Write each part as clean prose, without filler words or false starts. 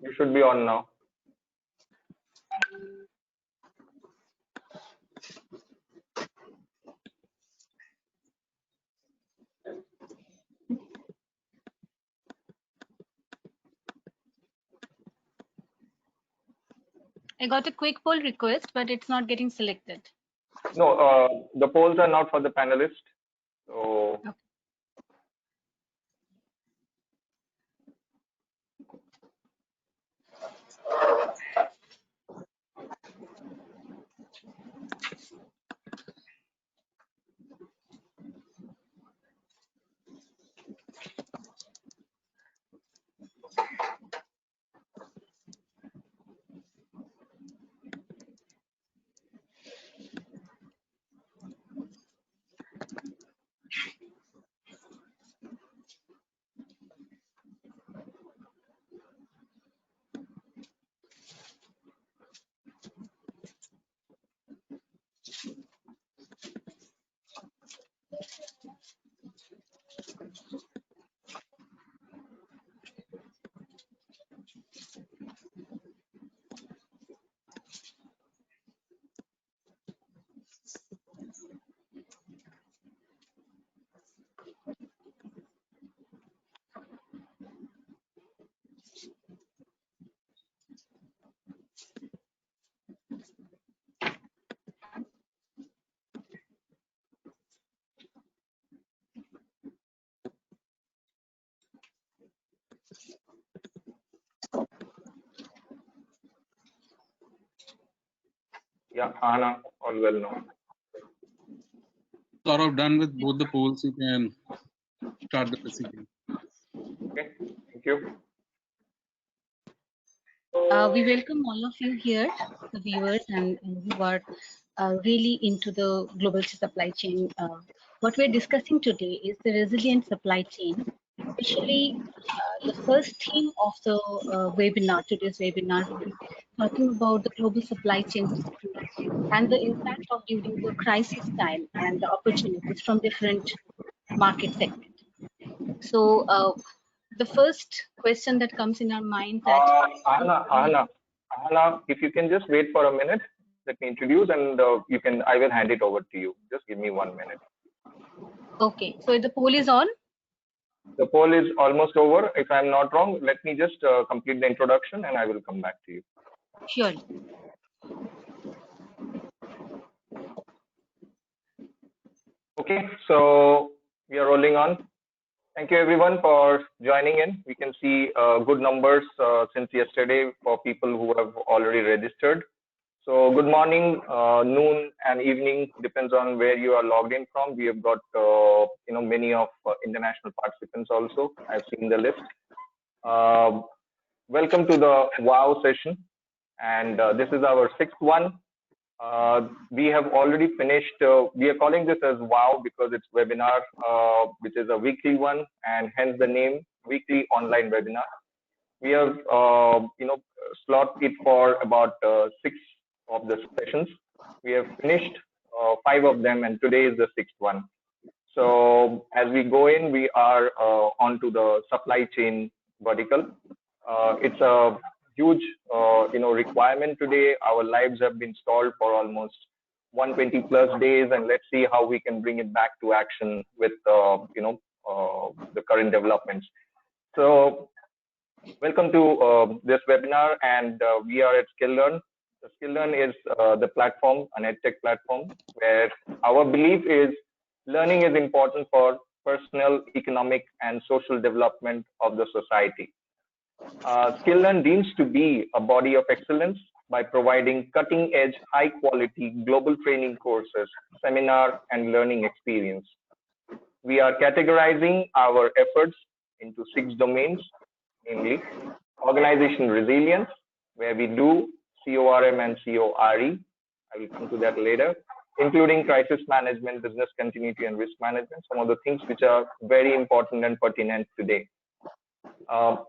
You should be on now. I got a quick poll request, but it's not getting selected. No, the polls are not for the panelists. So Okay. yeah, Anna, all well known. Sort of done with both the polls. You can start the proceeding. Okay, thank you. We welcome all of you here, the viewers and who are really into the global supply chain. What we're discussing today is the resilient supply chain, especially the first theme of the webinar, today's webinar, will be talking about the global supply chain system and the impact of during the crisis time and the opportunities from different market segments. So the first question that comes in our mind that Anna, if you can just wait for a minute, let me introduce, and I will hand it over to you. Just give me 1 minute. Okay, so the poll is on. The poll is almost over. If I'm not wrong, let me just complete the introduction, and I will come back to you. Sure. Okay, so we are rolling on. Thank you everyone for joining in. We can see good numbers since yesterday for people who have already registered. So good morning, noon and evening, depends on where you are logged in from. We have got many of international participants also. I've seen the list. Welcome to the WOW session, and this is our 6th one. We have already finished. We are calling this as WOW because it's webinar, which is a weekly one, and hence the name weekly online webinar. We have slot it for about 6 of the sessions. We have finished 5 of them, and today is the 6th one. So as we go in, we are onto the supply chain vertical. It's a huge requirement today. Our lives have been stalled for almost 120 plus days, and let's see how we can bring it back to action with the current developments. So welcome to this webinar, and we are at SkillEarn. The SkillEarn is the platform, an edtech platform, where our belief is learning is important for personal, economic, and social development of the society. SkillEarn deems to be a body of excellence by providing cutting-edge, high-quality global training courses, seminar, and learning experience. We are categorizing our efforts into 6 domains, namely organization resilience, where we do CORM and CORE. I will come to that later, including crisis management, business continuity, and risk management, some of the things which are very important and pertinent today.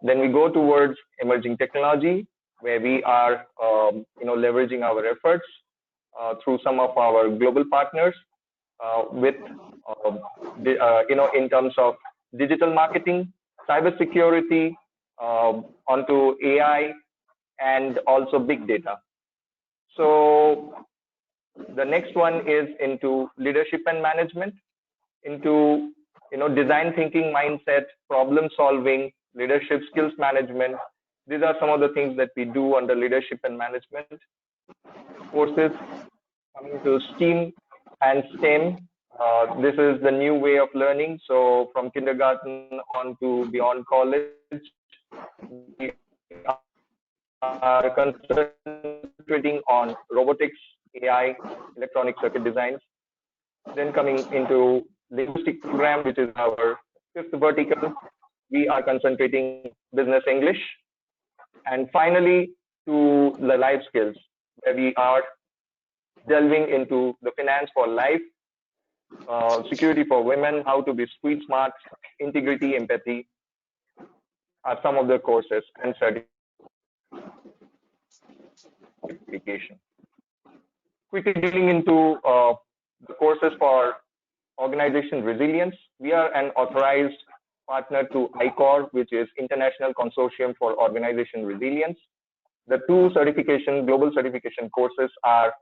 Then we go towards emerging technology, where we are leveraging our efforts through some of our global partners with in terms of digital marketing, cybersecurity, onto AI, and also big data. So the next one is into leadership and management, into design thinking mindset, problem solving, leadership skills management. These are some of the things that we do under leadership and management courses. Coming to STEAM and STEM, this is the new way of learning. So from kindergarten on to beyond college, we are concentrating on robotics, AI, electronic circuit designs. Then coming into linguistic program, which is our fifth vertical, we are concentrating business English. And finally, to the life skills, where we are delving into the finance for life, security for women, how to be street smart, integrity, empathy are some of the courses and certification. Quickly dealing into the courses for organization resilience, we are an authorized partner to ICOR, which is International Consortium for Organization Resilience. The two global certification courses are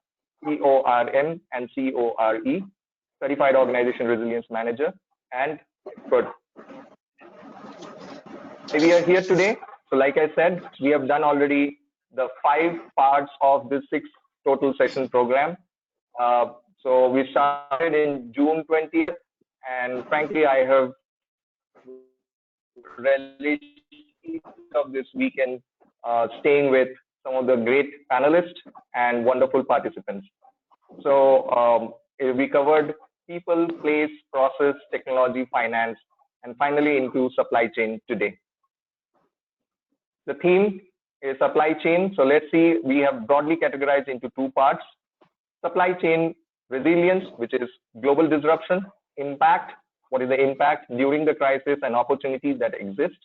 CORM and CORE, Certified Organization Resilience Manager, and Expert. We are here today. So like I said, we have done already the 5 parts of this 6 total session program. So we started in June 20th, and frankly, I have relished of this weekend staying with some of the great panelists and wonderful participants. So we covered people, place, process, technology, finance, and finally into supply chain today. The theme is supply chain. So let's see, we have broadly categorized into 2 parts. Supply chain resilience, which is global disruption, impact, what is the impact during the crisis and opportunities that exist.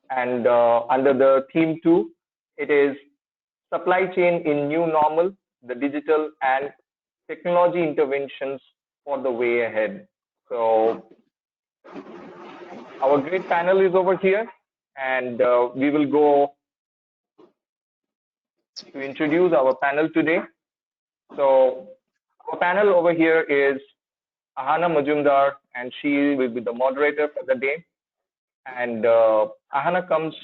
And under the theme 2, it is supply chain in new normal, the digital and technology interventions for the way ahead. So our great panel is over here, and we will go to introduce our panel today. So our panel over here is Ahana Majumdar, and she will be the moderator for the day. And Ahana comes,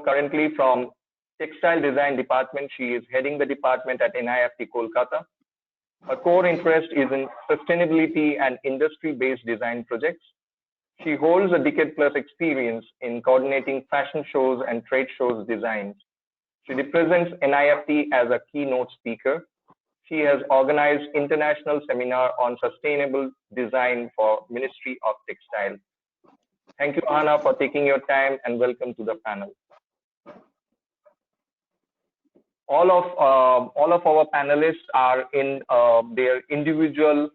currently from textile design department. She is heading the department at NIFT Kolkata. Her core interest is in sustainability and industry-based design projects. She holds a decade-plus experience in coordinating fashion shows and trade shows designs. She represents NIFT as a keynote speaker. She has organized international seminar on sustainable design for Ministry of Textile. Thank you, Anna, for taking your time, and welcome to the panel. All of our panelists are in their individual,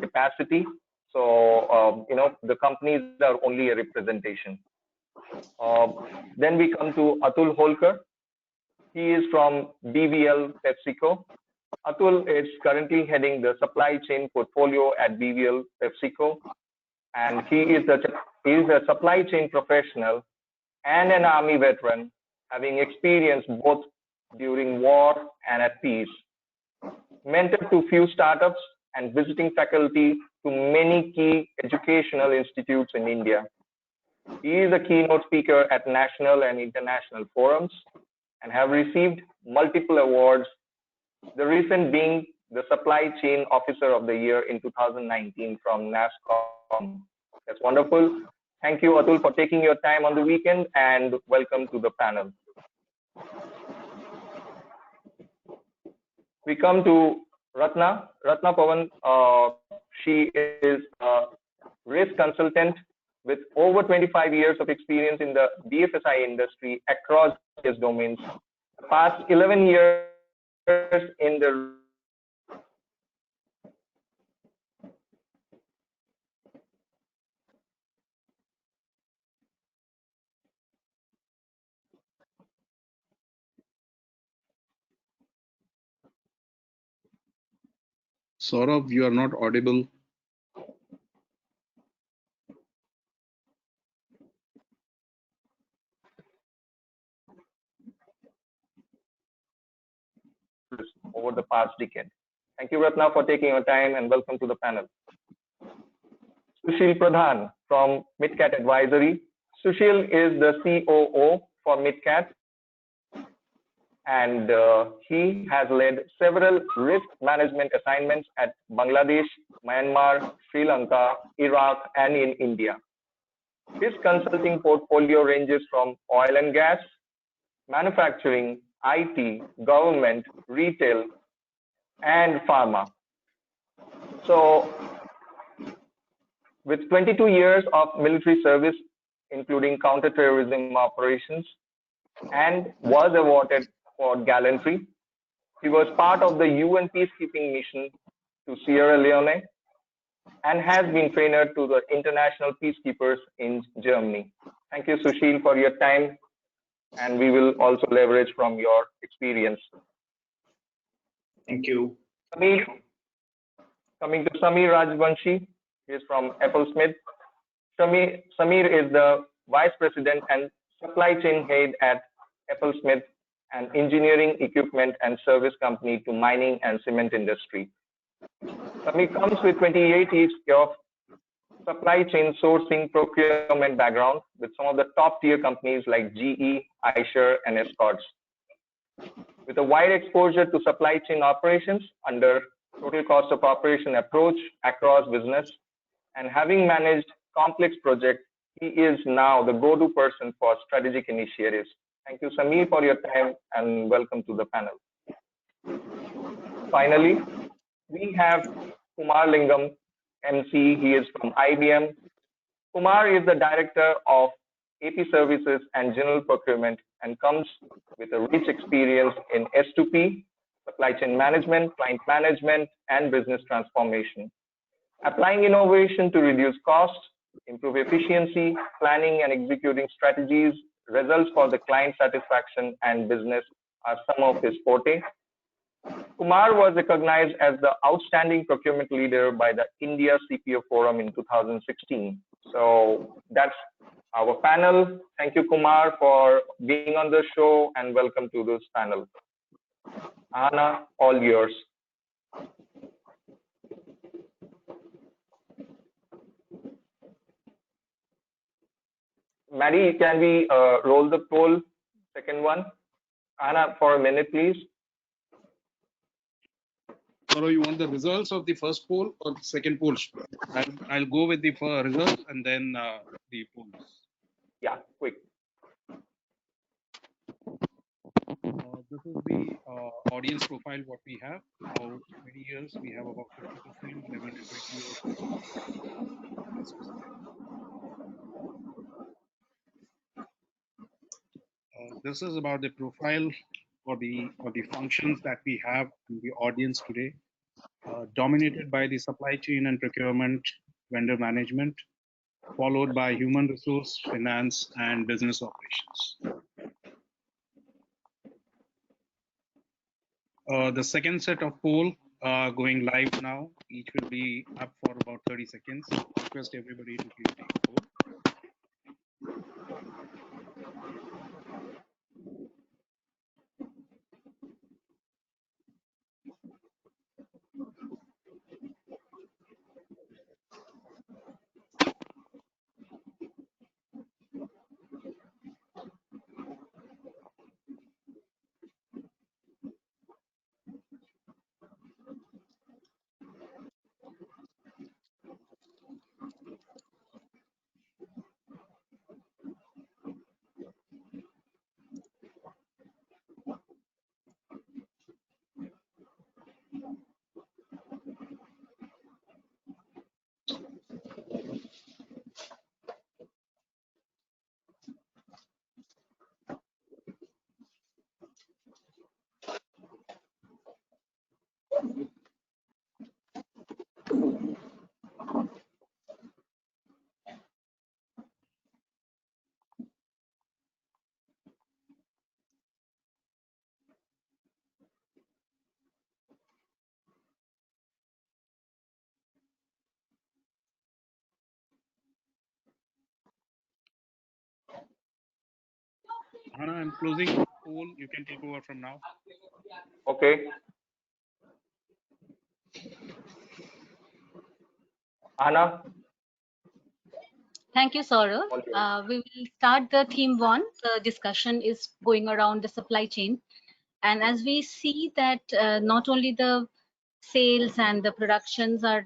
capacity. So, the companies are only a representation. Then we come to Atul Holkar. He is from BVL PepsiCo. Atul is currently heading the supply chain portfolio at BVL PepsiCo, and he is a supply chain professional and an army veteran, having experience both during war and at peace. Mentored to few startups and visiting faculty to many key educational institutes in India. He is a keynote speaker at national and international forums and have received multiple awards, the recent being the Supply Chain Officer of the Year in 2019 from NASSCOM. That's wonderful. Thank you, Atul, for taking your time on the weekend, and welcome to the panel. We come to Ratna Pawan. She is a risk consultant with over 25 years of experience in the BFSI industry across various domains. The past 11 years in the Saurav, you are not audible. over the past decade. Thank you, Ratna, for taking your time and welcome to the panel. Sushil Pradhan from MitKat Advisory. Sushil is the COO for MitKat, and he has led several risk management assignments at Bangladesh, Myanmar, Sri Lanka, Iraq, and in India. His consulting portfolio ranges from oil and gas, manufacturing, IT, government, retail, and pharma. So, with 22 years of military service, including counterterrorism operations, and was awarded for gallantry, he was part of the UN peacekeeping mission to Sierra Leone and has been trainer to the international peacekeepers in Germany. Thank you, Sushil, for your time, and we will also leverage from your experience. Thank you. Samir, coming to Samir Rajvanshi, he is from Applesmith. Samir is the Vice President and Supply Chain Head at Applesmith, an engineering equipment and service company to mining and cement industry. Samir comes with 28 years of supply chain sourcing procurement background with some of the top tier companies like GE, ICOR, and Escorts. With a wide exposure to supply chain operations under total cost of operation approach across business, and having managed complex projects, he is now the go-to person for strategic initiatives. Thank you, Samir, for your time and welcome to the panel. Finally, we have Kumar Lingam, MC. He is from IBM. Kumar is the Director of AP Services and General Procurement and comes with a rich experience in S2P, supply chain management, client management, and business transformation. Applying innovation to reduce costs, improve efficiency, planning and executing strategies, results for the client satisfaction and business are some of his forte. Kumar was recognized as the outstanding procurement leader by the India CPO Forum in 2016. So that's our panel. Thank you, Kumar, for being on the show and welcome to this panel. Anna, all yours. Maddie, can we roll the poll? Second one. Anna, for a minute, please. Or you want the results of the first poll or the second poll? I'll go with the results and then the polls. Yeah, quick. This is the audience profile what we have. About 20 years, we have about 50%, 11 to 20 years. This is about the profile or the functions that we have in the audience today, dominated by the supply chain and procurement, vendor management, followed by human resource, finance, and business operations. The second set of poll going live now. Each will be up for about 30 seconds. Request everybody to please take a poll. Hannah, I'm closing Cool, you can take over from now. Okay. Anna, Thank you, Saurav. all yours. We will start the theme one. The discussion is going around the supply chain. And as we see that not only the sales and the productions are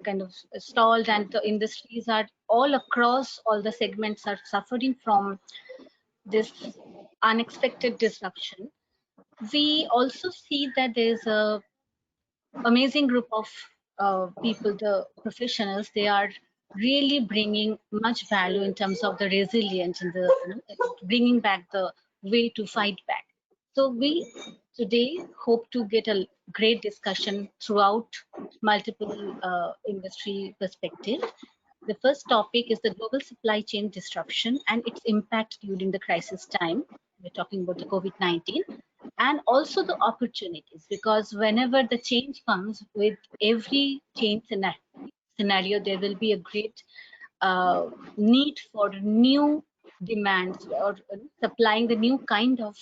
kind of stalled, and the industries are all across, all the segments are suffering from this unexpected disruption. We also see that there's a amazing group of people, the professionals. They are really bringing much value in terms of the resilience and the bringing back the way to fight back. So we today hope to get a great discussion throughout multiple industry perspective. The first topic is the global supply chain disruption and its impact during the crisis time. We're talking about the COVID-19, and also the opportunities, because whenever the change comes, with every change scenario, there will be a great need for new demands or supplying the new kind of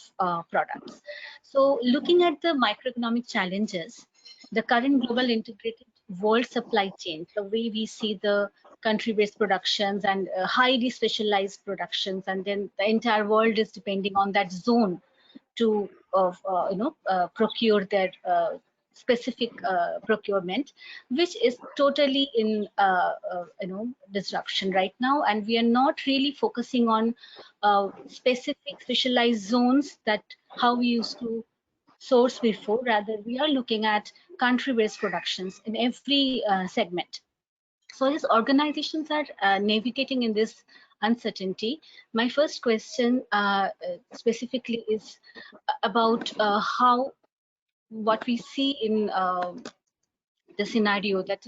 products. So looking at the microeconomic challenges, the current global integrated world supply chain, the way we see the country-based productions and highly specialized productions, and then the entire world is depending on that zone to procure their specific procurement, which is totally in disruption right now, and we are not really focusing on specific specialized zones that how we used to source before. Rather, we are looking at country-based productions in every segment. So these organizations are navigating in this uncertainty. My first question specifically is about how what we see in the scenario that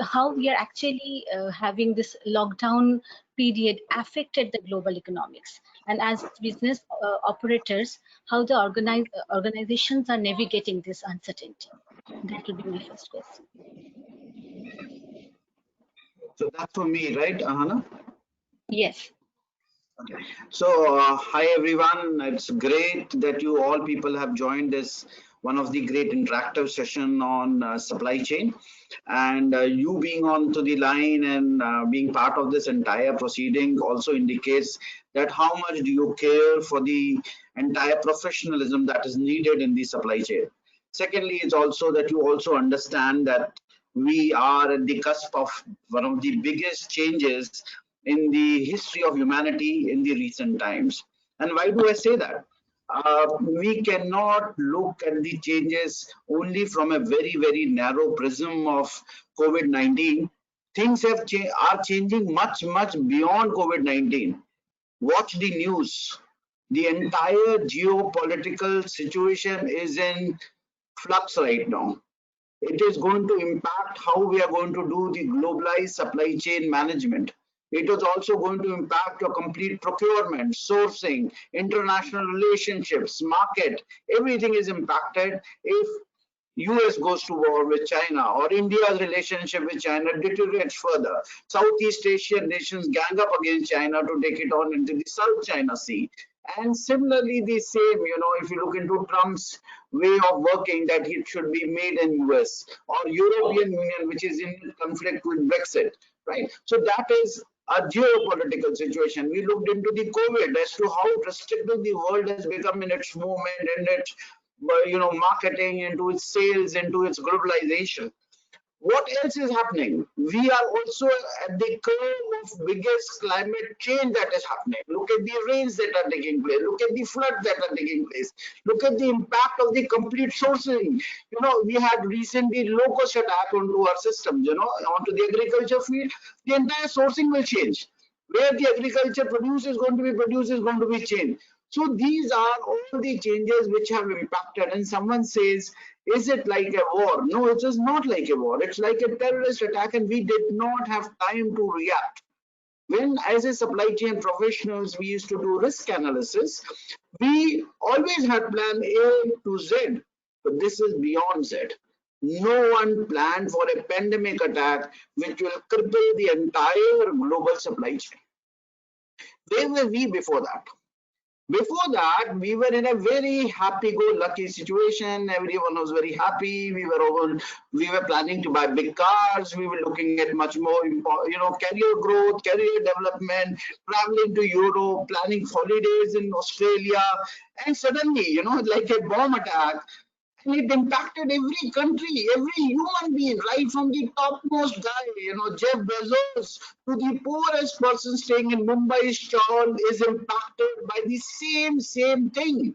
how we are actually having this lockdown period affected the global economics, and as business operators, how the organizations are navigating this uncertainty. That will be my first question. So that's for me, right, Ahana? Yes. Okay. So, hi everyone. It's great that you all people have joined this one of the great interactive session on supply chain, and you being on to the line and being part of this entire proceeding also indicates that how much do you care for the entire professionalism that is needed in the supply chain. Secondly, it's also that you also understand that we are at the cusp of one of the biggest changes in the history of humanity in the recent times. And why do I say that? We cannot look at the changes only from a very, very narrow prism of COVID-19. Things are changing much, much beyond COVID-19. Watch the news. The entire geopolitical situation is in flux right now. It is going to impact how we are going to do the globalized supply chain management. It is also going to impact your complete procurement, sourcing, international relationships, market. Everything is impacted if US goes to war with China, or India's relationship with China deteriorates further. Southeast Asian nations gang up against China to take it on into the South China Sea. And similarly, the same, if you look into Trump's way of working, that it should be made in US, or European Union, which is in conflict with Brexit, right? So that is a geopolitical situation. We looked into the COVID as to how restrictive the world has become in its movement and its marketing, into its sales, into its globalization. What else is happening? We are also at the curve of biggest climate change that is happening. Look at the rains that are taking place. Look at the floods that are taking place. Look at the impact of the complete sourcing. We had recently locust attack onto our systems, onto the agriculture field. The entire sourcing will change. Where the agriculture produce is going to be produced is going to be changed. So these are all the changes which have impacted. And someone says, is it like a war? No, it is not like a war. It's like a terrorist attack, and we did not have time to react. When, as a supply chain professionals, we used to do risk analysis, we always had plan A to Z, but this is beyond Z. No one planned for a pandemic attack which will cripple the entire global supply chain. Where were we before that? Before that, we were in a very happy-go-lucky situation. Everyone was very happy. We were planning to buy big cars. We were looking at much more, career growth, career development, traveling to Europe, planning holidays in Australia, and suddenly, like a bomb attack, and it impacted every country, every human being, right from the topmost guy, Jeff Bezos, to the poorest person staying in Mumbai shawl is impacted by the same thing.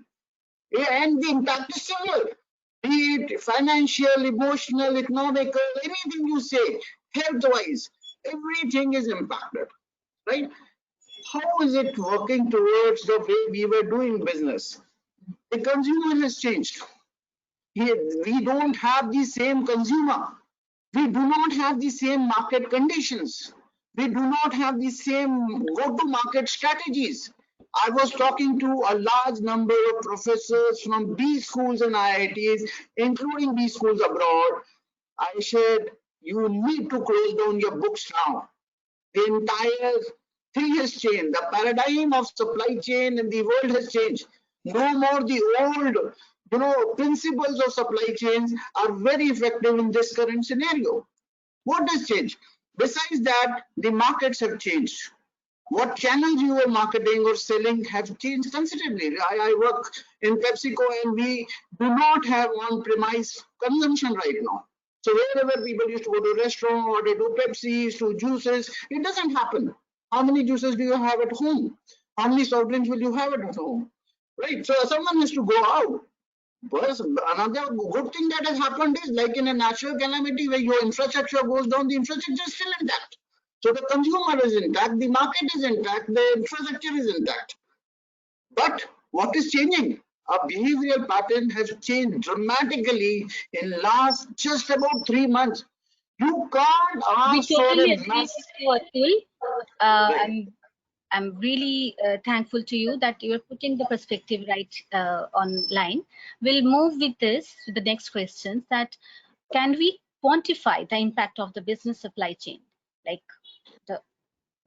Yeah, and the impact is severe. Be it financial, emotional, economical, anything you say, health-wise, everything is impacted, right? How is it working towards the way we were doing business? The consumer has changed. We don't have the same consumer. We do not have the same market conditions. We do not have the same go-to-market strategies. I was talking to a large number of professors from B schools and IITs, including B schools abroad. I said, you need to close down your books now. The entire thing has changed. The paradigm of supply chain in the world has changed. No more the old, principles of supply chains are very effective in this current scenario. What has changed? Besides that, the markets have changed. What channels you are marketing or selling have changed considerably. I work in PepsiCo and we do not have on-premise consumption right now. So wherever people used to go to a restaurant, order to Pepsis, to juices, it doesn't happen. How many juices do you have at home? How many soft drinks will you have at home? Right? So someone has to go out. But another good thing that has happened is like in a natural calamity where your infrastructure goes down, the infrastructure is still intact. So the consumer is intact, the market is intact, the infrastructure is intact. But what is changing? Our behavioral pattern has changed dramatically in last just about 3 months. You can't We ask for totally a agree mass. with you, Atul. Right. I'm really thankful to you that you're putting the perspective right online. We'll move with this to the next questions. That can we quantify the impact of the business supply chain? Like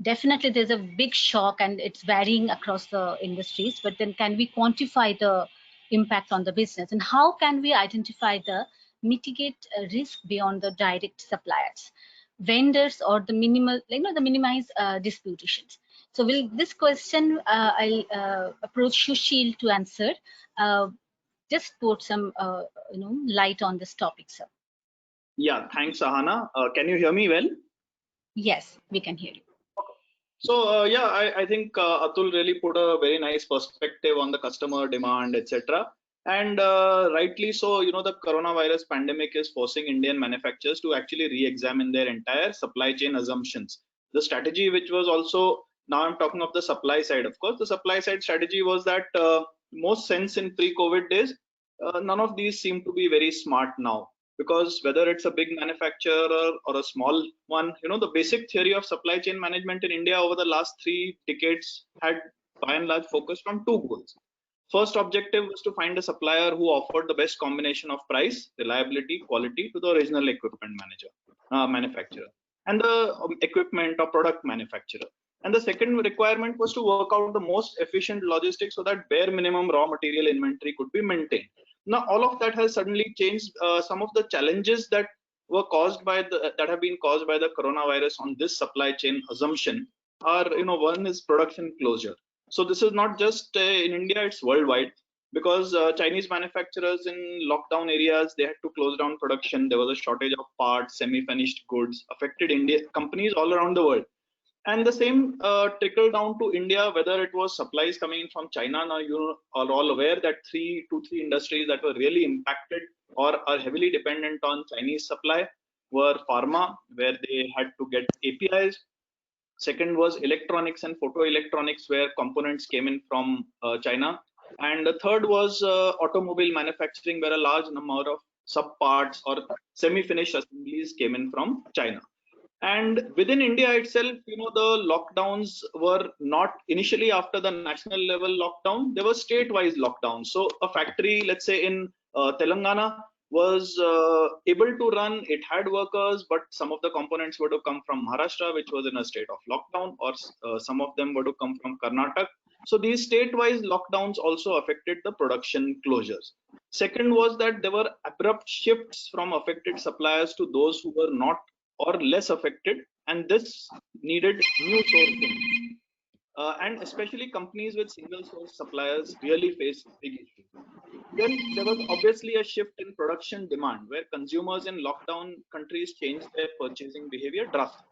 definitely there's a big shock and it's varying across the industries, but then can we quantify the impact on the business, and how can we identify the mitigate risk beyond the direct suppliers, vendors, or the minimal, the minimize disputations? So will this question I'll approach Shushil to answer. Just put some light on this topic, sir. Yeah, thanks, Ahana. Can you hear me well? Yes, we can hear you. So yeah, I think Atul really put a very nice perspective on the customer demand, etc. And rightly so, the coronavirus pandemic is forcing Indian manufacturers to actually re-examine their entire supply chain assumptions. The strategy, which was also, now I'm talking of the supply side, of course, the supply side strategy was that most sense in pre-COVID days, none of these seem to be very smart now. Because whether it's a big manufacturer or a small one, the basic theory of supply chain management in India over the last 3 decades had by and large focused on 2 goals. First objective was to find a supplier who offered the best combination of price, reliability, quality to the original equipment manufacturer, and the equipment or product manufacturer. And the second requirement was to work out the most efficient logistics so that bare minimum raw material inventory could be maintained. Now all of that has suddenly changed. Some of the challenges that were caused by that have been caused by the coronavirus on this supply chain assumption are, one is production closure. So this is not just in India, it's worldwide, because Chinese manufacturers in lockdown areas, they had to close down production. There was a shortage of parts, semi-finished goods, affected India companies all around the world. And the same trickled down to India, whether it was supplies coming in from China. Now you are all aware that three industries that were really impacted or are heavily dependent on Chinese supply were pharma, where they had to get APIs. Second was electronics and photo electronics, where components came in from China. And the third was automobile manufacturing, where a large number of subparts or semi-finished assemblies came in from China. And within India itself, the lockdowns were not initially after the national level lockdown, they were state-wise lockdowns. So a factory, let's say in Telangana, was able to run, it had workers, but some of the components were to come from Maharashtra, which was in a state of lockdown, or some of them were to come from Karnataka, So these state-wise lockdowns also affected the production closures. Second was that there were abrupt shifts from affected suppliers to those who were not or less affected, and this needed new sourcing. And especially companies with single source suppliers really face big issues. Then there was obviously a shift in production demand where consumers in lockdown countries changed their purchasing behavior drastically.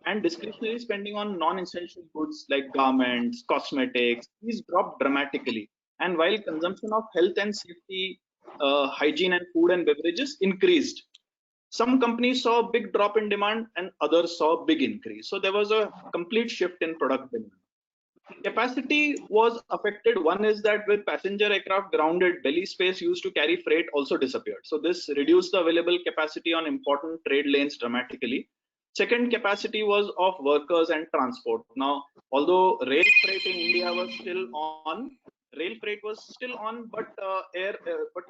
And discretionary spending on non-essential goods like garments, cosmetics, these dropped dramatically. And while consumption of health and safety, hygiene and food and beverages increased, some companies saw a big drop in demand and others saw a big increase. So there was a complete shift in product demand. Capacity was affected. One is that with passenger aircraft grounded, belly space used to carry freight also disappeared. So this reduced the available capacity on important trade lanes dramatically. Second, capacity was of workers and transport. Now, although rail freight in India was still on, but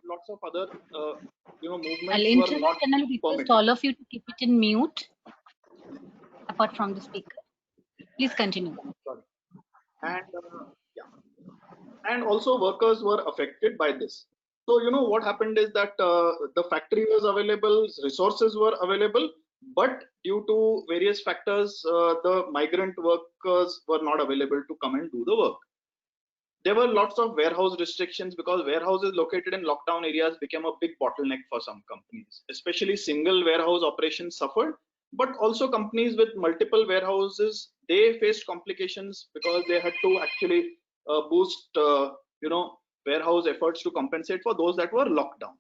lots of other movements I'll were interrupt not and I'll request permitted. all of you to keep it in mute, apart from the speaker. Please continue. Sorry. And and also workers were affected by this. So what happened is that the factory was available, resources were available, but due to various factors, the migrant workers were not available to come and do the work. There were lots of warehouse restrictions because warehouses located in lockdown areas became a big bottleneck for some companies. Especially single warehouse operations suffered, but also companies with multiple warehouses, they faced complications because they had to actually boost warehouse efforts to compensate for those that were locked down.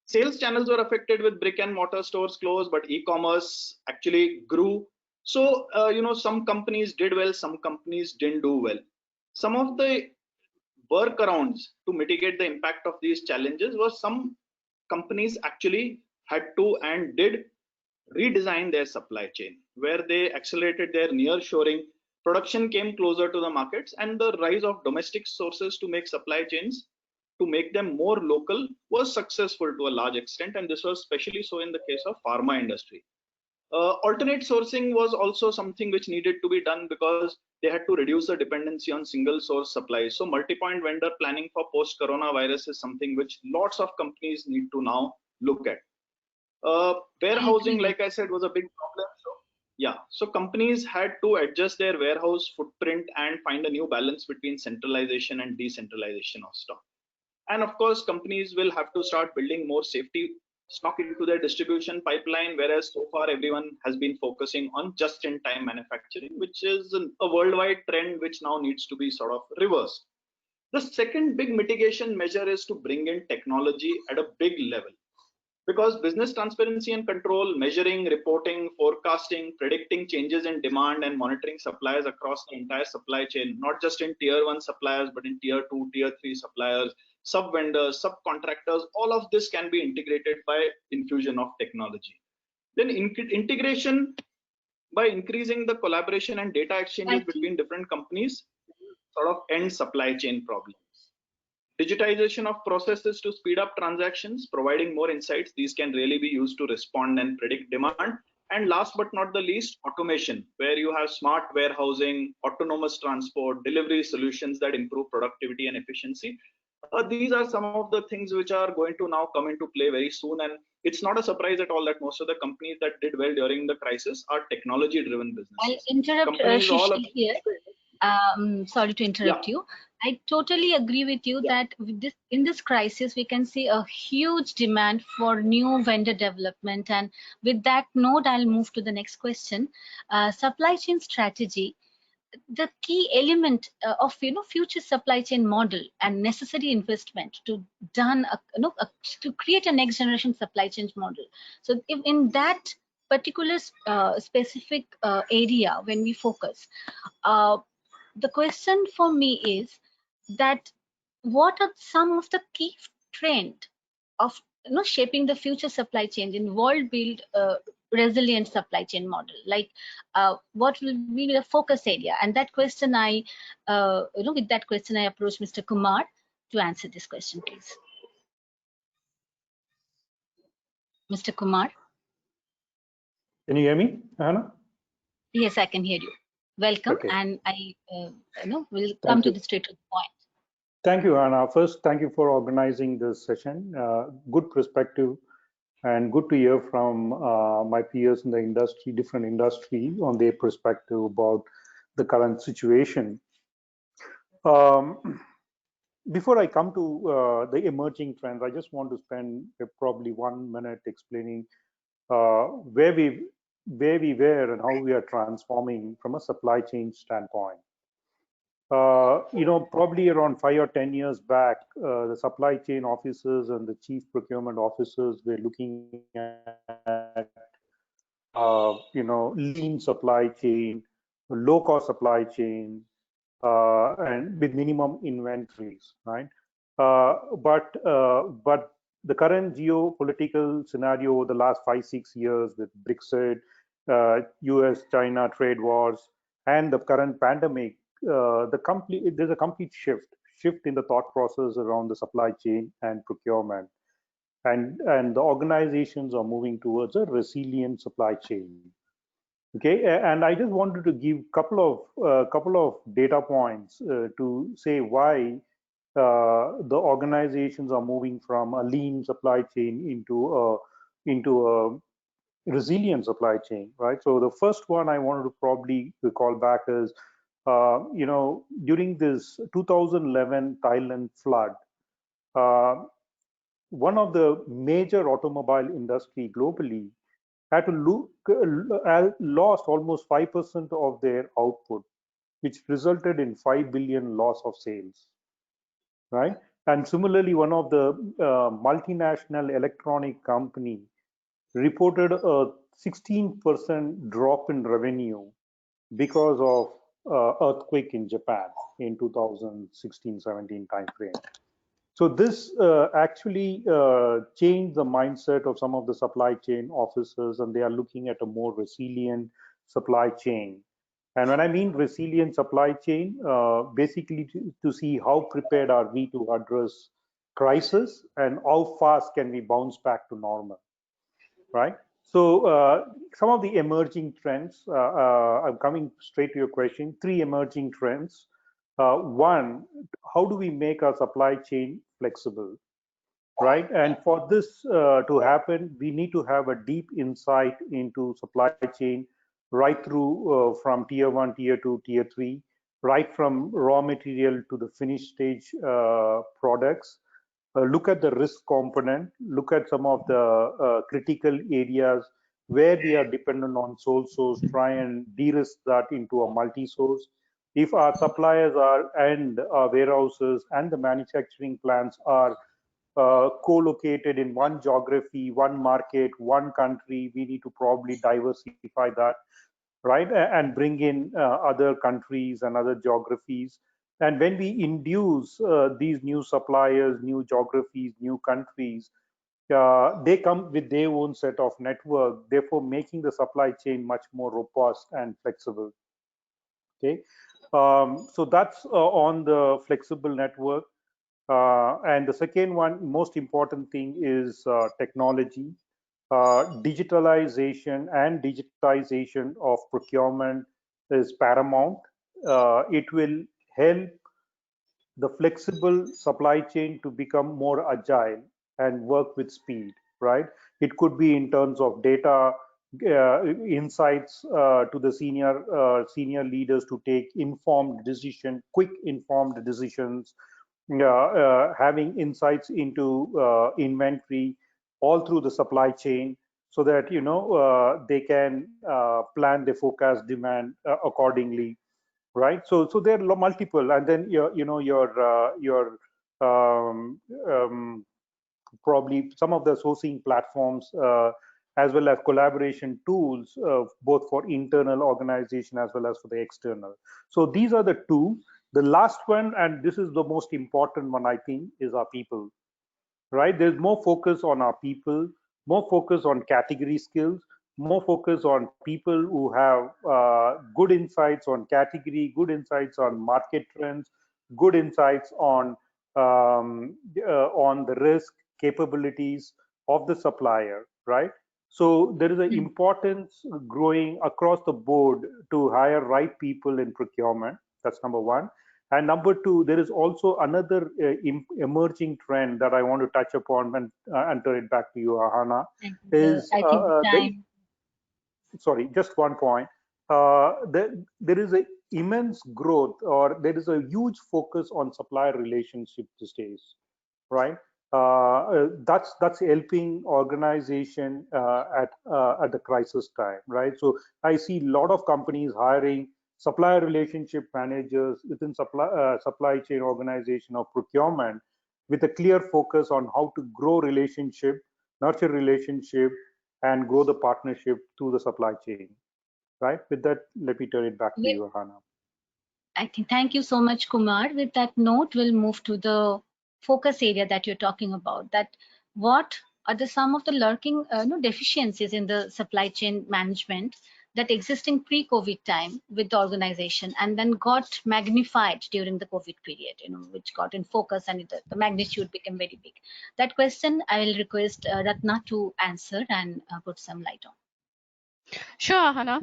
Sales channels were affected with brick and mortar stores closed, but e-commerce actually grew. So some companies did well, some companies didn't do well. Some of the workarounds to mitigate the impact of these challenges was some companies actually had to and did redesign their supply chain, where they accelerated their nearshoring. Production came closer to the markets, and the rise of domestic sources to make supply chains, to make them more local, was successful to a large extent, and this was especially so in the case of pharma industry. Alternate sourcing was also something which needed to be done because they had to reduce the dependency on single source supplies. So multi-point vendor planning for post coronavirus is something which lots of companies need to now look at. Warehousing, like I said, was a big problem. So companies had to adjust their warehouse footprint and find a new balance between centralization and decentralization of stock. And of course, companies will have to start building more safety stock into their distribution pipeline, whereas so far everyone has been focusing on just-in-time manufacturing, which is a worldwide trend which now needs to be sort of reversed. The second big mitigation measure is to bring in technology at a big level, because business transparency and control, measuring, reporting, forecasting, predicting changes in demand, and monitoring suppliers across the entire supply chain, not just in tier 1 suppliers, but in tier 2, tier 3 suppliers, sub vendors, subcontractors, all of this can be integrated by infusion of technology. Then integration by increasing the collaboration and data exchanges between different companies sort of end supply chain problems. Digitization of processes to speed up transactions, providing more insights. These can really be used to respond and predict demand. And last but not the least, automation, where you have smart warehousing, autonomous transport, delivery solutions that improve productivity and efficiency. These are some of the things which are going to now come into play very soon. And it's not a surprise at all that most of the companies that did well during the crisis are technology-driven businesses. I'll interrupt Shishir here. Sorry to interrupt you. I totally agree with you that with this, in this crisis, we can see a huge demand for new vendor development. And with that note, I'll move to the next question. Supply chain strategy. The key element of future supply chain model and necessary investment to to create a next generation supply chain model. So if in that particular specific area when we focus, the question for me is that what are some of the key trend of shaping the future supply chain in world build resilient supply chain model, like what will be the focus area? And that question I with that question I approach Mr. Kumar to answer this question, please. Mr. Kumar, can you hear me, Anna? Yes, I can hear you. Welcome, Okay. and I will come to the straight to the point. Thank you, Anna. First, thank you for organizing this session. Good perspective and good to hear from my peers in the industry, different industry, on their perspective about the current situation. Before I come to the emerging trends, I just want to spend probably 1 minute explaining where we were and how we are transforming from a supply chain standpoint. Probably around 5 or 10 years back, the supply chain officers and the chief procurement officers were looking at, lean supply chain, low cost supply chain, and with minimum inventories, right? But the current geopolitical scenario over the last 5-6 years with Brexit, U.S.-China trade wars, and the current pandemic, there's a complete shift in the thought process around the supply chain and procurement, and the organizations are moving towards a resilient supply chain. Okay, and I just wanted to give couple of data points to say why the organizations are moving from a lean supply chain into a resilient supply chain, right? So the first one I wanted to probably recall back is, during this 2011 Thailand flood, uh, one of the major automobile industry globally had to lost almost 5% of their output, which resulted in 5 billion loss of sales, right? And similarly, one of the multinational electronic company reported a 16% drop in revenue because of earthquake in Japan in 2016-17 timeframe. So this actually changed the mindset of some of the supply chain officers, and they are looking at a more resilient supply chain. And when I mean resilient supply chain, basically to see how prepared are we to address crisis and how fast can we bounce back to normal, right? So some of the emerging trends, I'm coming straight to your question, 3 emerging trends. One, how do we make our supply chain flexible, right? And for this to happen, we need to have a deep insight into supply chain right through from tier 1, tier 2, tier 3, right from raw material to the finished stage products. Look at the risk component, look at some of the critical areas where we are dependent on sole source, try and de-risk that into a multi-source. If our suppliers are and our warehouses and the manufacturing plants are co-located in one geography, one market, one country, we need to probably diversify that, right? And bring in other countries and other geographies. And when we induce these new suppliers, new geographies, new countries, they come with their own set of network, therefore making the supply chain much more robust and flexible. Okay, so that's on the flexible network. And the second one, most important thing is technology. Digitalization and digitization of procurement is paramount. It will help the flexible supply chain to become more agile and work with speed, right? It could be in terms of data insights to the senior leaders to take quick informed decisions, having insights into inventory all through the supply chain, so that they can plan their forecast demand accordingly, right? So there are multiple, and then your probably some of the sourcing platforms as well as collaboration tools, both for internal organization as well as for the external. So these are the two. The last one, and this is the most important one, I think, is our people, right? There's more focus on our people, more focus on category skills, more focus on people who have good insights on category, good insights on market trends, good insights on the risk capabilities of the supplier, right? So there is an importance growing across the board to hire right people in procurement. That's number one. And number two, there is also another emerging trend that I want to touch upon and turn it back to you, Ahana. Is I think the time. sorry, just one point. There is a immense growth, or there is a huge focus on supplier relationship these days, right? That's helping organization at the crisis time, right? So I see a lot of companies hiring supplier relationship managers within supply chain organization or procurement, with a clear focus on how to grow relationship, nurture relationship, and grow the partnership through the supply chain, right? With that, let me turn it back to you, Hannah. I think thank you so much, Kumar. With that note, we'll move to the focus area that you're talking about. That what are some of the lurking deficiencies in the supply chain management that existing pre-COVID time with the organization, and then got magnified during the COVID period, which got in focus, and the magnitude became very big. That question I will request Ratna to answer and put some light on. Sure, Hannah.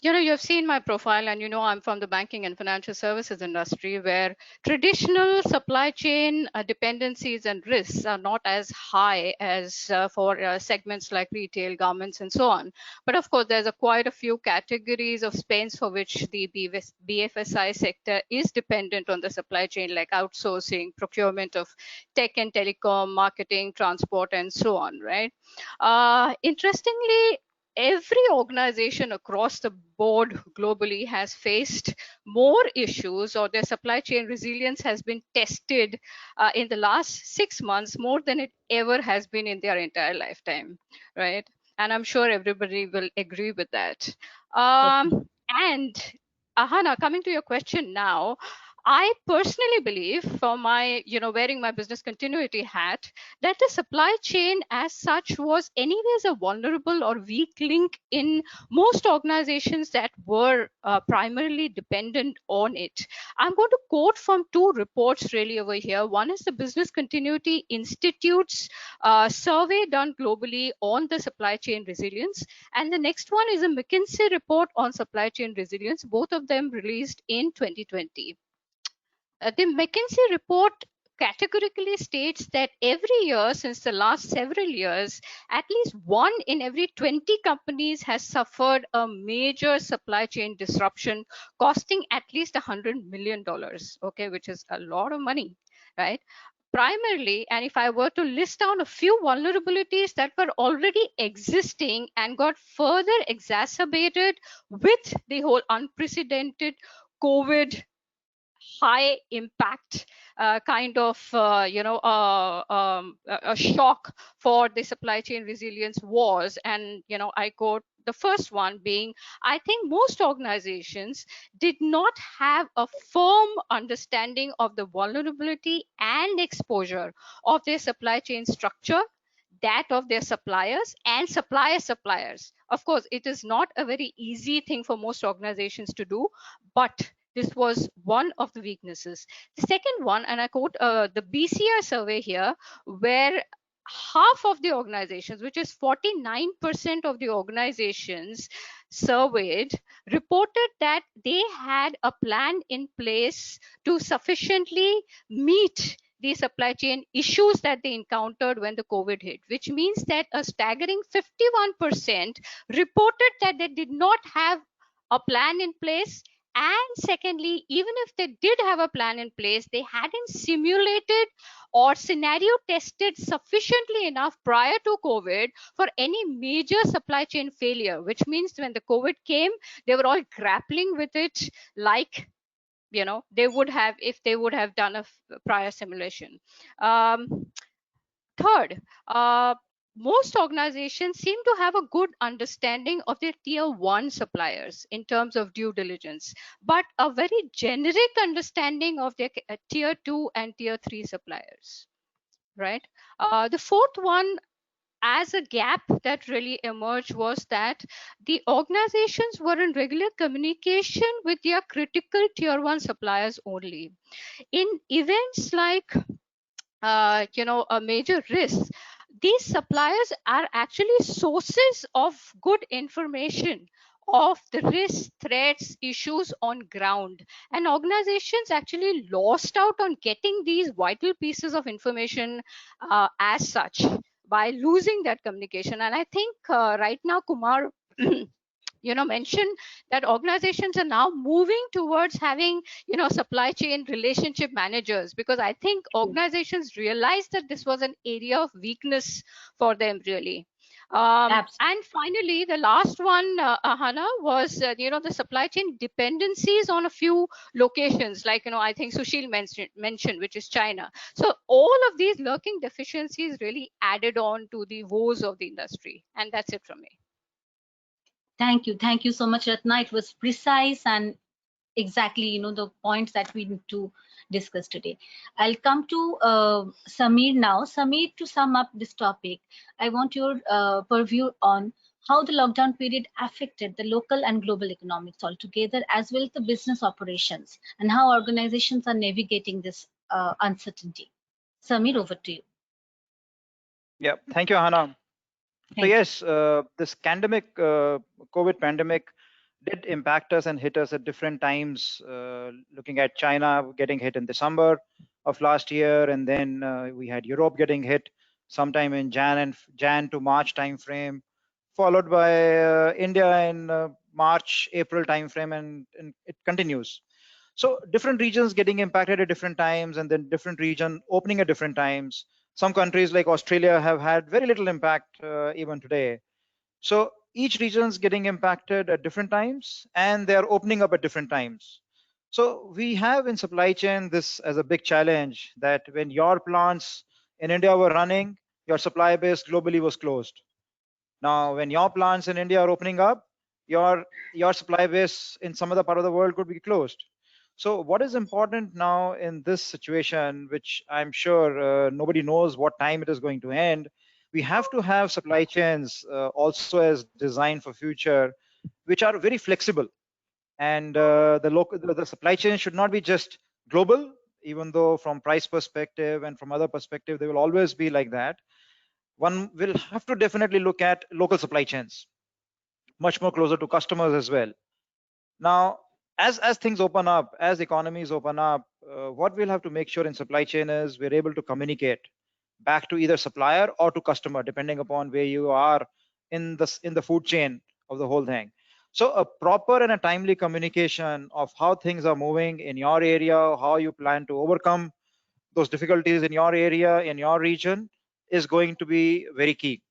You've seen my profile, and I'm from the banking and financial services industry, where traditional supply chain dependencies and risks are not as high as for segments like retail, garments, and so on. But of course, there's quite a few categories of spends for which the BFSI sector is dependent on the supply chain, like outsourcing, procurement of tech and telecom, marketing, transport, and so on, right? Interestingly, every organization across the board globally has faced more issues, or their supply chain resilience has been tested in the last 6 months more than it ever has been in their entire lifetime, right? And I'm sure everybody will agree with that. And Ahana, coming to your question now, I personally believe, for my, wearing my business continuity hat, that the supply chain as such was anyways a vulnerable or weak link in most organizations that were primarily dependent on it. I'm going to quote from two reports really over here. One is the Business Continuity Institute's survey done globally on the supply chain resilience. And the next one is a McKinsey report on supply chain resilience, both of them released in 2020. The McKinsey report categorically states that every year since the last several years, at least 1 in every 20 companies has suffered a major supply chain disruption costing at least $100 million, okay, which is a lot of money, right? Primarily, and if I were to list down a few vulnerabilities that were already existing and got further exacerbated with the whole unprecedented COVID high impact kind of a shock for the supply chain resilience was, and I quote the first one being, I think most organizations did not have a firm understanding of the vulnerability and exposure of their supply chain structure, that of their suppliers and suppliers. Of course, it is not a very easy thing for most organizations to do, but this was one of the weaknesses. The second one, and I quote the BCR survey here, where half of the organizations, which is 49% of the organizations surveyed, reported that they had a plan in place to sufficiently meet the supply chain issues that they encountered when the COVID hit, which means that a staggering 51% reported that they did not have a plan in place. And secondly, even if they did have a plan in place, they hadn't simulated or scenario tested sufficiently enough prior to COVID for any major supply chain failure, which means when the COVID came, they were all grappling with it like they would have if they would have done a prior simulation. Third, most organizations seem to have a good understanding of their tier 1 suppliers in terms of due diligence, but a very generic understanding of their tier 2 and tier 3 suppliers, right? The fourth one, as a gap that really emerged, was that the organizations were in regular communication with their critical tier 1 suppliers only. In events like a major risk, these suppliers are actually sources of good information of the risks, threats, issues on ground. And organizations actually lost out on getting these vital pieces of information as such by losing that communication. And I think right now, Kumar, mentioned that organizations are now moving towards having, supply chain relationship managers, because I think organizations realized that this was an area of weakness for them, really. And finally, the last one, Ahana, was the supply chain dependencies on a few locations, like I think Sushil mentioned, which is China. So all of these lurking deficiencies really added on to the woes of the industry. And that's it from me. Thank you so much, Ratna. It was precise and exactly the points that we need to discuss today. I'll come to Samir now. Samir, to sum up this topic, I want your purview on how the lockdown period affected the local and global economics altogether, as well as the business operations, and how organizations are navigating this uncertainty. Samir, over to you. Yeah, thank you, Hannah. So yes, this pandemic, COVID pandemic, did impact us and hit us at different times. Looking at China getting hit in December of last year, and then we had Europe getting hit sometime in Jan to March timeframe, followed by India in March, April timeframe, and it continues. So different regions getting impacted at different times, and then different region opening at different times. Some countries like Australia have had very little impact even today. So each region is getting impacted at different times, and they are opening up at different times. So we have in supply chain this as a big challenge, that when your plants in India were running, your supply base globally was closed. Now, when your plants in India are opening up, your supply base in some other part of the world could be closed. So what is important now in this situation, which I'm sure nobody knows what time it is going to end, we have to have supply chains also as designed for future, which are very flexible. And the supply chain should not be just global, even though from price perspective and from other perspective, they will always be like that. One will have to definitely look at local supply chains, much more closer to customers as well. Now, as things open up, as economies open up, what we'll have to make sure in supply chain is we're able to communicate back to either supplier or to customer, depending upon where you are in the food chain of the whole thing. So a proper and a timely communication of how things are moving in your area, how you plan to overcome those difficulties in your area, in your region, is going to be very key.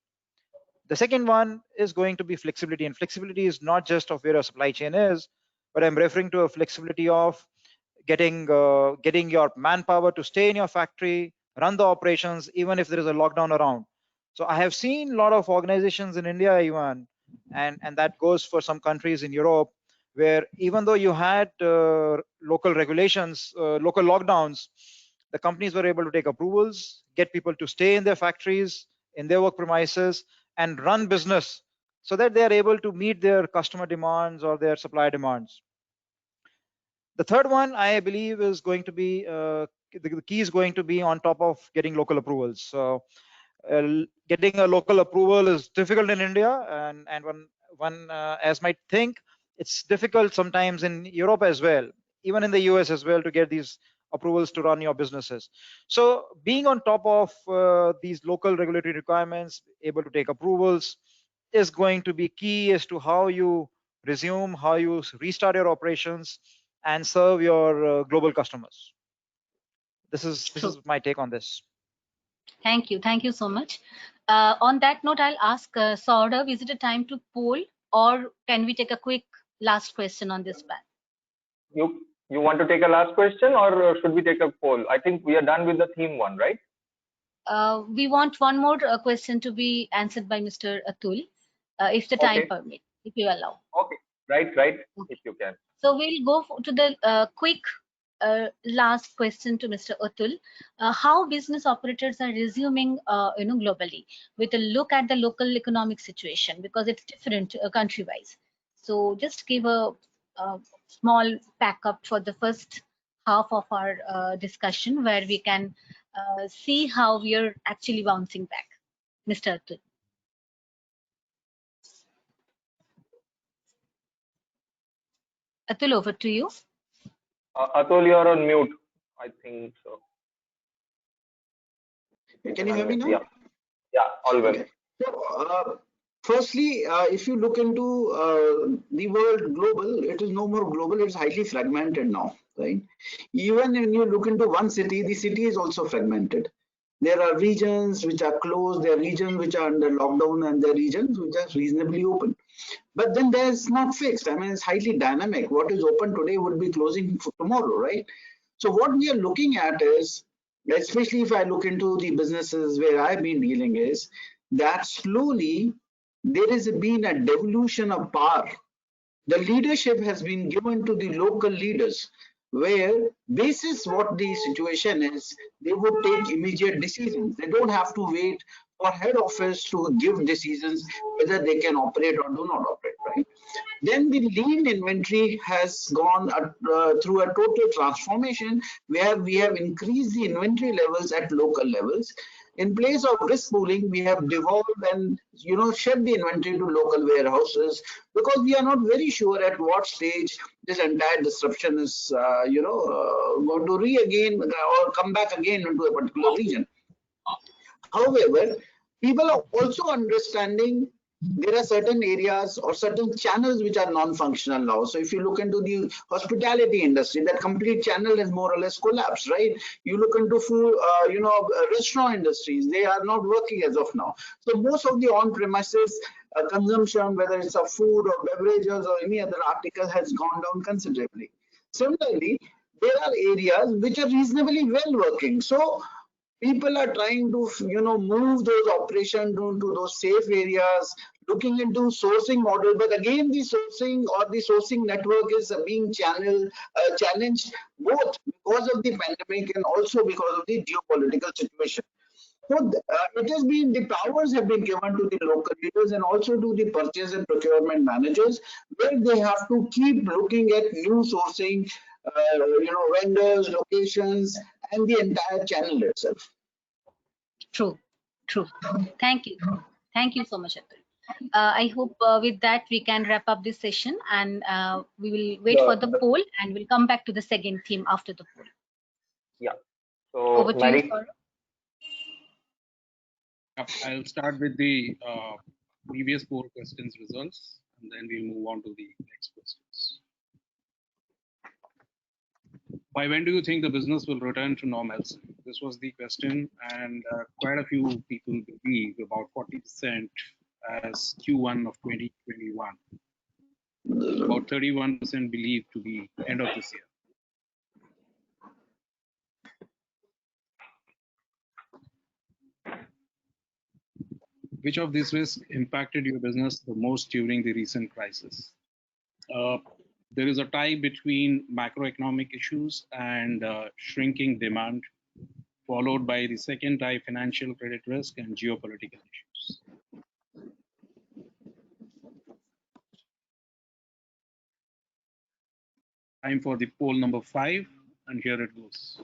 The second one is going to be flexibility, and flexibility is not just of where a supply chain is, but I'm referring to a flexibility of getting your manpower to stay in your factory, run the operations, even if there is a lockdown around. So I have seen a lot of organizations in India even, and that goes for some countries in Europe, where even though you had local regulations, local lockdowns, the companies were able to take approvals, get people to stay in their factories, in their work premises, and run business so that they are able to meet their customer demands or their supply demands. The third one, I believe, is going to be the key is going to be on top of getting local approvals. So getting a local approval is difficult in India, and one as might think, it's difficult sometimes in Europe as well, even in the US as well, to get these approvals to run your businesses. So being on top of these local regulatory requirements, able to take approvals, is going to be key as to how you resume, how you restart your operations and serve your global customers. This is my take on this. Thank you so much. On that note, I'll ask Saurav, is it a time to poll, or can we take a quick last question on this part? You want to take a last question, or should we take a poll? I think we are done with the theme one, right? We want one more question to be answered by Mr. Atul, if the time permits, if you allow. Okay, right, if you can. So we'll go to the quick last question to Mr. Atul. How business operators are resuming, globally, with a look at the local economic situation, because it's different country-wise. So just give a small backup for the first half of our discussion, where we can see how we are actually bouncing back. Mr. Atul. Atul, over to you. Atul, you're on mute. I think so. Can you hear me now? Yeah, all well. Okay. So, firstly, if you look into the world global, it is no more global, it's highly fragmented now, right? Even when you look into one city, the city is also fragmented. There are regions which are closed, there are regions which are under lockdown, and there are regions which are reasonably open. But then there's not fixed. I mean, it's highly dynamic. What is open today would be closing for tomorrow, right? So what we are looking at is, especially if I look into the businesses where I've been dealing, is that slowly there has been a devolution of power. The leadership has been given to the local leaders, where basis what the situation is, they would take immediate decisions. They don't have to wait for head office to give decisions whether they can operate or do not operate, right? Then the lean inventory has gone through a total transformation where we have increased the inventory levels at local levels. In place of risk pooling, we have devolved and shed the inventory to local warehouses because we are not very sure at what stage this entire disruption is going to re-again or come back again into a particular region. However, people are also understanding there are certain areas or certain channels which are non-functional now. So if you look into the hospitality industry, that complete channel has more or less collapsed, right? You look into food, restaurant industries, they are not working as of now. So most of the on-premises consumption, whether it's of food or beverages or any other article, has gone down considerably. Similarly, there are areas which are reasonably well working. So people are trying to move those operations into those safe areas, looking into sourcing model, but again the sourcing or the sourcing network is being challenged both because of the pandemic and also because of the geopolitical situation. So it has been, the powers have been given to the local leaders and also to the purchase and procurement managers, where they have to keep looking at new sourcing, vendors, locations, and the entire channel itself. True. Thank you. Thank you so much, Atul. I hope with that we can wrap up this session, and we will wait for the poll, and we'll come back to the second theme after the poll. Yeah. So over to you, Saurabh. I'll start with the previous 4 questions results, and then we'll move on to the next questions. By when do you think the business will return to normalcy? This was the question, and quite a few people believe, about 40%, as Q1 of 2021. About 31% believe to be end of this year. Which of these risks impacted your business the most during the recent crisis? There is a tie between macroeconomic issues and shrinking demand, followed by the second tie, financial credit risk and geopolitical issues. Time for the poll number 5, and here it goes.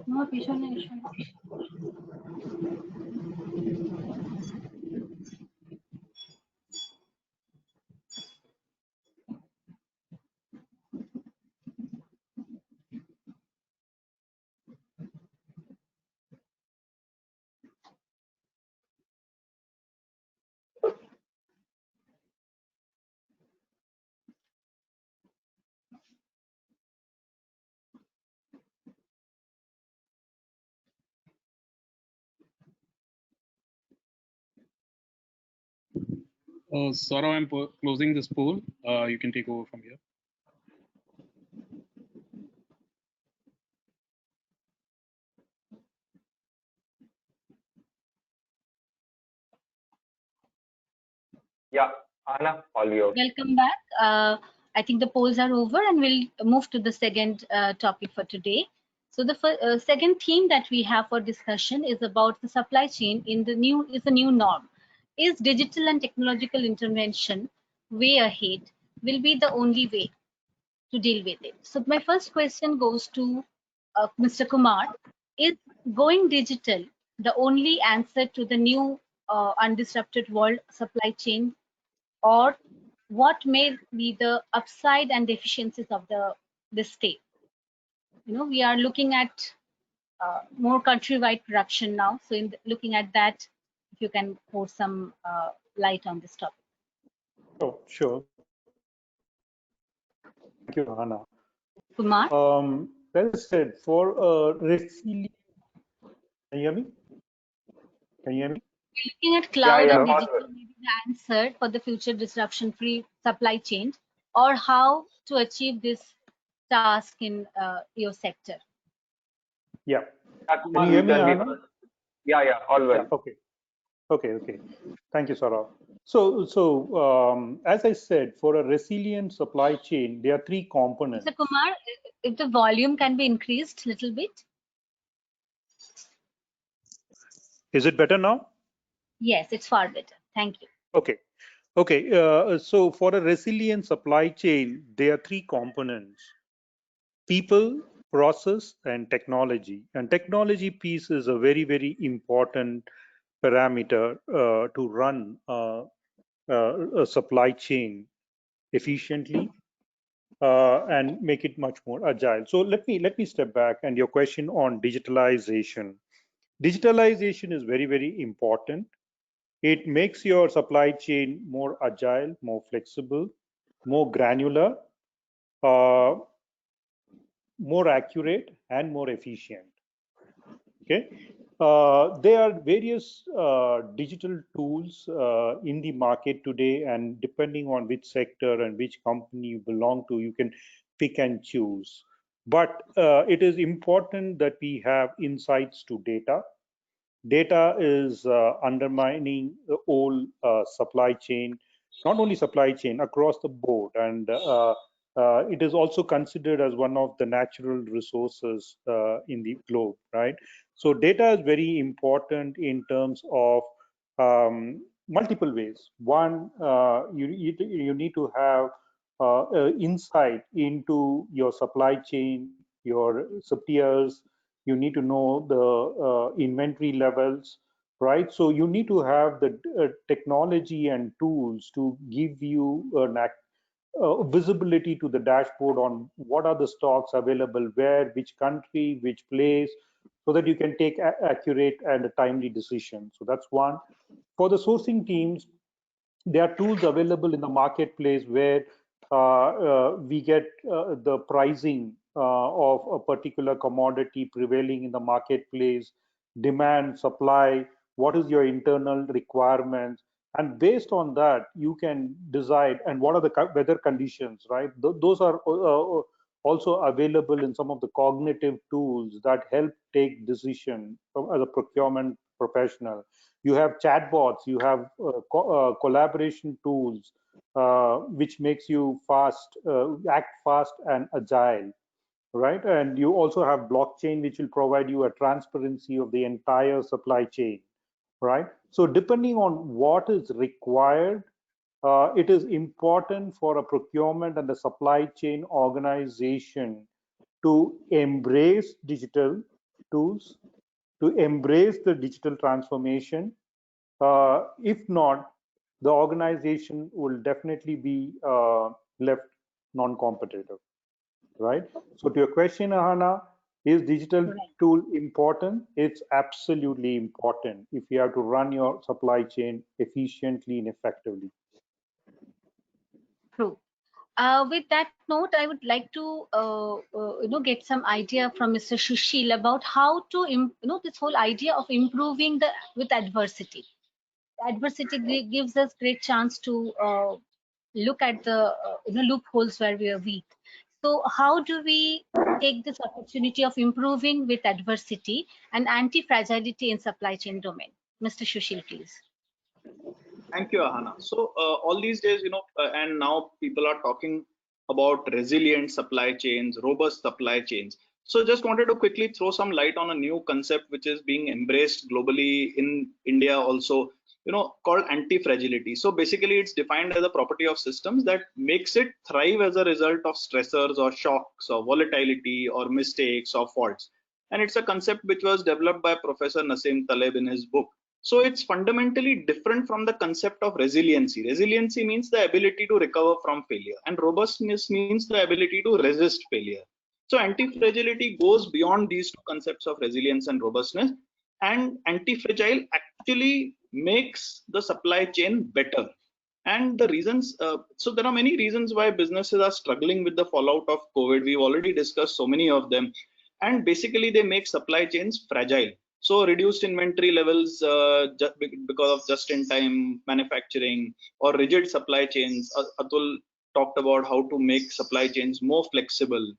No, পিছনে এসো। Saurav, I'm closing this poll. You can take over from here. Yeah, Anna, all yours. Welcome back. I think the polls are over and we'll move to the second topic for today. So the second theme that we have for discussion is about the supply chain in the new norm. Is digital and technological intervention way ahead will be the only way to deal with it? So my first question goes to Mr. Kumar. Is going digital the only answer to the new undisrupted world supply chain, or what may be the upside and deficiencies of the state? We are looking at more countrywide production now. So looking at that, if you can pour some light on this topic. Oh, sure. Thank you, Hannah. Kumar? Well said. For resilient, can you hear me? Can you hear me? We're looking at cloud Yeah, and yeah, digital may be the answer for the future disruption-free supply chain, or how to achieve this task in your sector. Yeah. Can Kumar, you hear you me, can be Hannah? first. Yeah, all well. Yeah. Okay. Okay. Thank you, Saurav. So as I said, for a resilient supply chain, there are three components. Mr. Kumar, if the volume can be increased a little bit. Is it better now? Yes, it's far better. Thank you. Okay. So for a resilient supply chain, there are three components: people, process, and technology. And technology piece is a very, very important parameter to run a supply chain efficiently and make it much more agile. So let me step back. And your question on digitalization. Digitalization is very, very important. It makes your supply chain more agile, more flexible, more granular, uh, more accurate, and more efficient. Okay. There are various digital tools in the market today, and depending on which sector and which company you belong to, you can pick and choose. But it is important that we have insights to data. Data is undermining the whole supply chain, not only supply chain, across the board. And it is also considered as one of the natural resources in the globe, right? So data is very important in terms of multiple ways. One, you need to have insight into your supply chain, your suppliers. You need to know the inventory levels, right? So you need to have the technology and tools to give you visibility to the dashboard on what are the stocks available, where, which country, which place, so that you can take accurate and timely decisions. So that's one. For the sourcing teams, there are tools available in the marketplace where we get the pricing of a particular commodity prevailing in the marketplace, demand, supply, what is your internal requirements, and based on that you can decide, and what are the weather conditions, right? Those are also available in some of the cognitive tools that help take decision as a procurement professional. You have chatbots, you have collaboration tools, which makes you act fast and agile, right? And you also have blockchain, which will provide you a transparency of the entire supply chain, right? So depending on what is required, it is important for a procurement and a supply chain organization to embrace digital tools, to embrace the digital transformation. If not, the organization will definitely be left non-competitive, right? So to your question, Ahana, is digital tool important? It's absolutely important if you have to run your supply chain efficiently and effectively. True. With that note, I would like to get some idea from Mr. Sushil about how to this whole idea of improving the with adversity. Adversity gives us great chance to look at the loopholes where we are weak. So how do we take this opportunity of improving with adversity and anti-fragility in supply chain domain? Mr. Sushil, please. Thank you, Ahana. So all these days, and now people are talking about resilient supply chains, robust supply chains. So just wanted to quickly throw some light on a new concept which is being embraced globally in India also, called anti-fragility. So basically it's defined as a property of systems that makes it thrive as a result of stressors or shocks or volatility or mistakes or faults. And it's a concept which was developed by Professor Nassim Taleb in his book. So it's fundamentally different from the concept of resiliency. Resiliency means the ability to recover from failure, and robustness means the ability to resist failure. So anti-fragility goes beyond these two concepts of resilience and robustness, and anti-fragile actually makes the supply chain better. And the reasons, so there are many reasons why businesses are struggling with the fallout of COVID. We've already discussed so many of them, and basically they make supply chains fragile. So reduced inventory levels because of just-in-time manufacturing or rigid supply chains. Atul talked about how to make supply chains more flexible.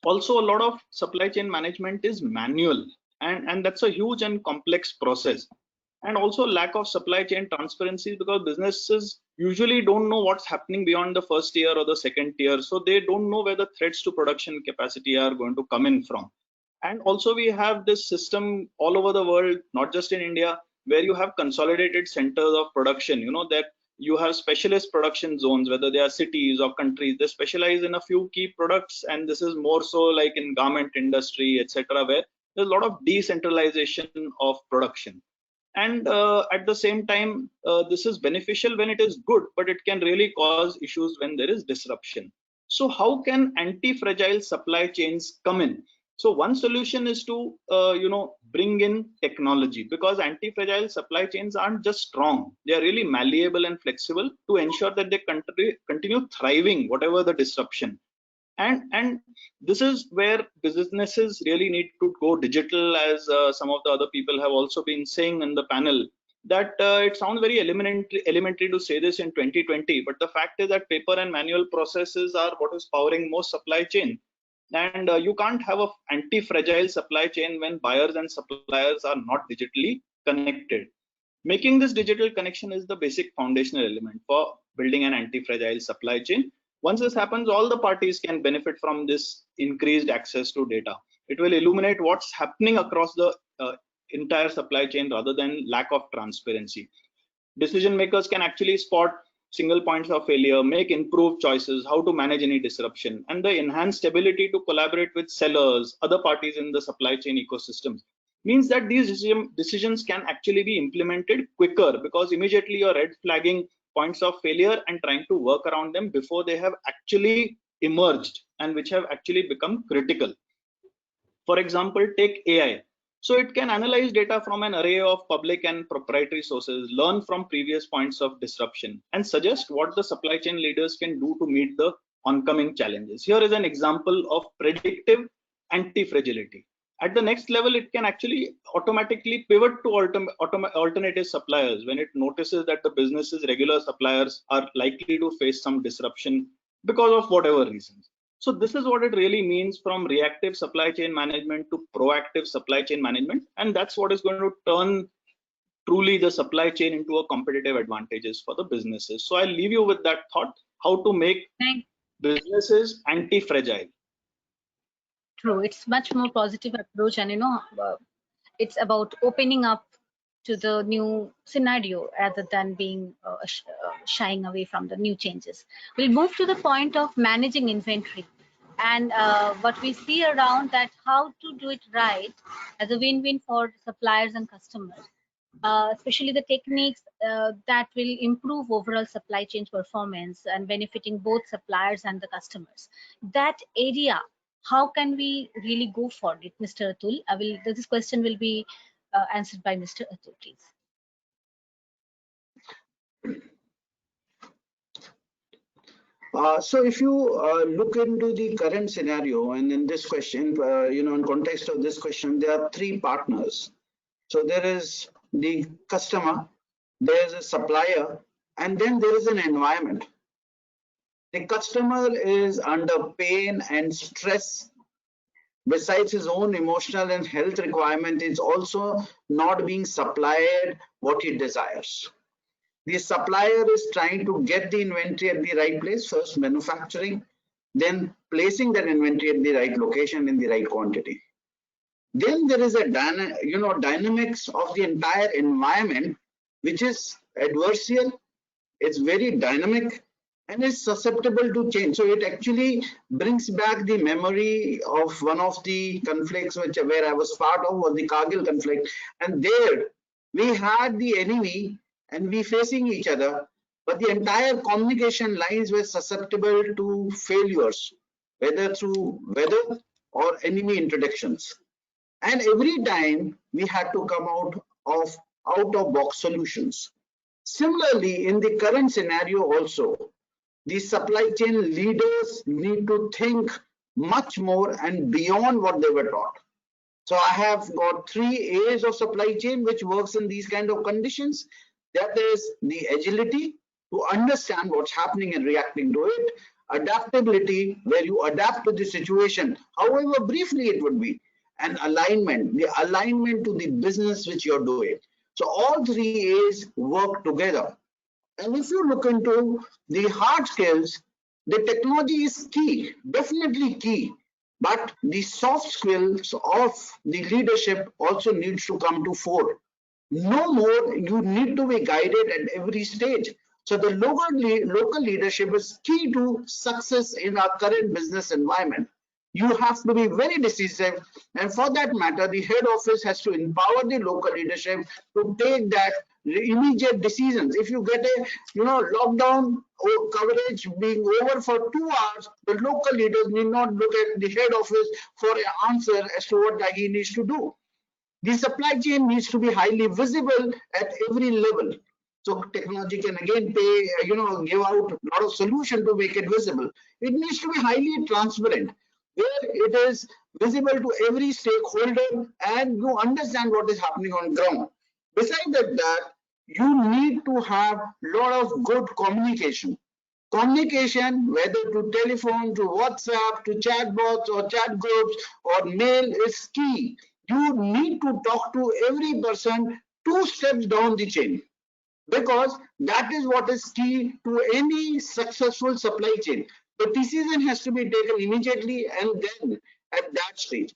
Also, a lot of supply chain management is manual, and that's a huge and complex process. And also lack of supply chain transparency, because businesses usually don't know what's happening beyond the first tier or the second tier. So they don't know where the threats to production capacity are going to come in from. And also we have this system all over the world, not just in India, where you have consolidated centers of production, that you have specialist production zones, whether they are cities or countries. They specialize in a few key products, and this is more so like in garment industry, etc., where there's a lot of decentralization of production. And at the same time, this is beneficial when it is good, but it can really cause issues when there is disruption. So how can anti-fragile supply chains come in? So one solution is to bring in technology, because anti-fragile supply chains aren't just strong, they are really malleable and flexible to ensure that they continue thriving whatever the disruption. And this is where businesses really need to go digital, as some of the other people have also been saying in the panel, that it sounds very elementary to say this in 2020, but the fact is that paper and manual processes are what is powering most supply chain. And you can't have an anti-fragile supply chain when buyers and suppliers are not digitally connected. Making this digital connection is the basic foundational element for building an anti-fragile supply chain. Once this happens, all the parties can benefit from this increased access to data. It will illuminate what's happening across the entire supply chain rather than lack of transparency. Decision makers can actually spot single points of failure, make improved choices, how to manage any disruption, and the enhanced ability to collaborate with sellers, other parties in the supply chain ecosystems, means that these decisions can actually be implemented quicker, because immediately you're red flagging points of failure and trying to work around them before they have actually emerged and which have actually become critical. For example, take AI. So it can analyze data from an array of public and proprietary sources, learn from previous points of disruption, and suggest what the supply chain leaders can do to meet the oncoming challenges. Here is an example of predictive anti-fragility. At the next level, it can actually automatically pivot to alternative suppliers when it notices that the business's regular suppliers are likely to face some disruption because of whatever reasons. So this is what it really means, from reactive supply chain management to proactive supply chain management. And that's what is going to turn truly the supply chain into a competitive advantages for the businesses. So I'll leave you with that thought, how to make businesses anti-fragile. True, it's much more positive approach, and it's about opening up to the new scenario rather than being shying away from the new changes. We'll move to the point of managing inventory. And what we see around that how to do it right as a win-win for suppliers and customers, especially the techniques that will improve overall supply chain performance and benefiting both suppliers and the customers. That area, how can we really go for it, Mr. Atul? This question will be answered by Mr. Atul, please. So if you look into the current scenario, and in this question, in context of this question, there are three partners. So there is the customer, there is a supplier, and then there is an environment. The customer is under pain and stress. Besides his own emotional and health requirement, is also not being supplied what he desires. The supplier is trying to get the inventory at the right place, first manufacturing, then placing that inventory at the right location in the right quantity. Then there is a dynamics of the entire environment, which is adversarial. It's very dynamic and is susceptible to change. So it actually brings back the memory of one of the conflicts where I was part of, was the Kargil conflict. And there we had the enemy and we facing each other, but the entire communication lines were susceptible to failures, whether through weather or enemy introductions. And every time we had to come out of box solutions. Similarly, in the current scenario also, the supply chain leaders need to think much more and beyond what they were taught. So I have got 3 A's of supply chain which works in these kind of conditions. That is the agility, to understand what's happening and reacting to it; adaptability, where you adapt to the situation, however briefly it would be; and alignment, the alignment to the business which you're doing. So all 3 A's work together. And if you look into the hard skills, the technology is key, definitely key, but the soft skills of the leadership also needs to come to fore. No more, you need to be guided at every stage. So the local leadership is key to success in our current business environment. You have to be very decisive, and for that matter, the head office has to empower the local leadership to take that immediate decisions. If you get a lockdown or coverage being over for 2 hours, the local leaders need not look at the head office for an answer as to what he needs to do. The supply chain needs to be highly visible at every level. So technology can again give out a lot of solution to make it visible. It needs to be highly transparent, where it is visible to every stakeholder and you understand what is happening on ground. Besides that, you need to have a lot of good communication. Communication, whether to telephone, to WhatsApp, to chatbots or chat groups or mail, is key. You need to talk to every person 2 steps down the chain, because that is what is key to any successful supply chain. The decision has to be taken immediately and then at that stage.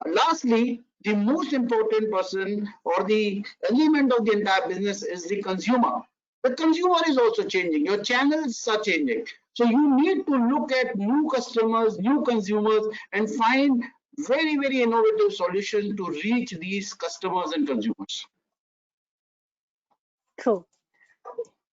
Lastly, the most important person or the element of the entire business is the consumer. The consumer is also changing. Your channels are changing. So you need to look at new customers, new consumers, and find very, very innovative solutions to reach these customers and consumers. True.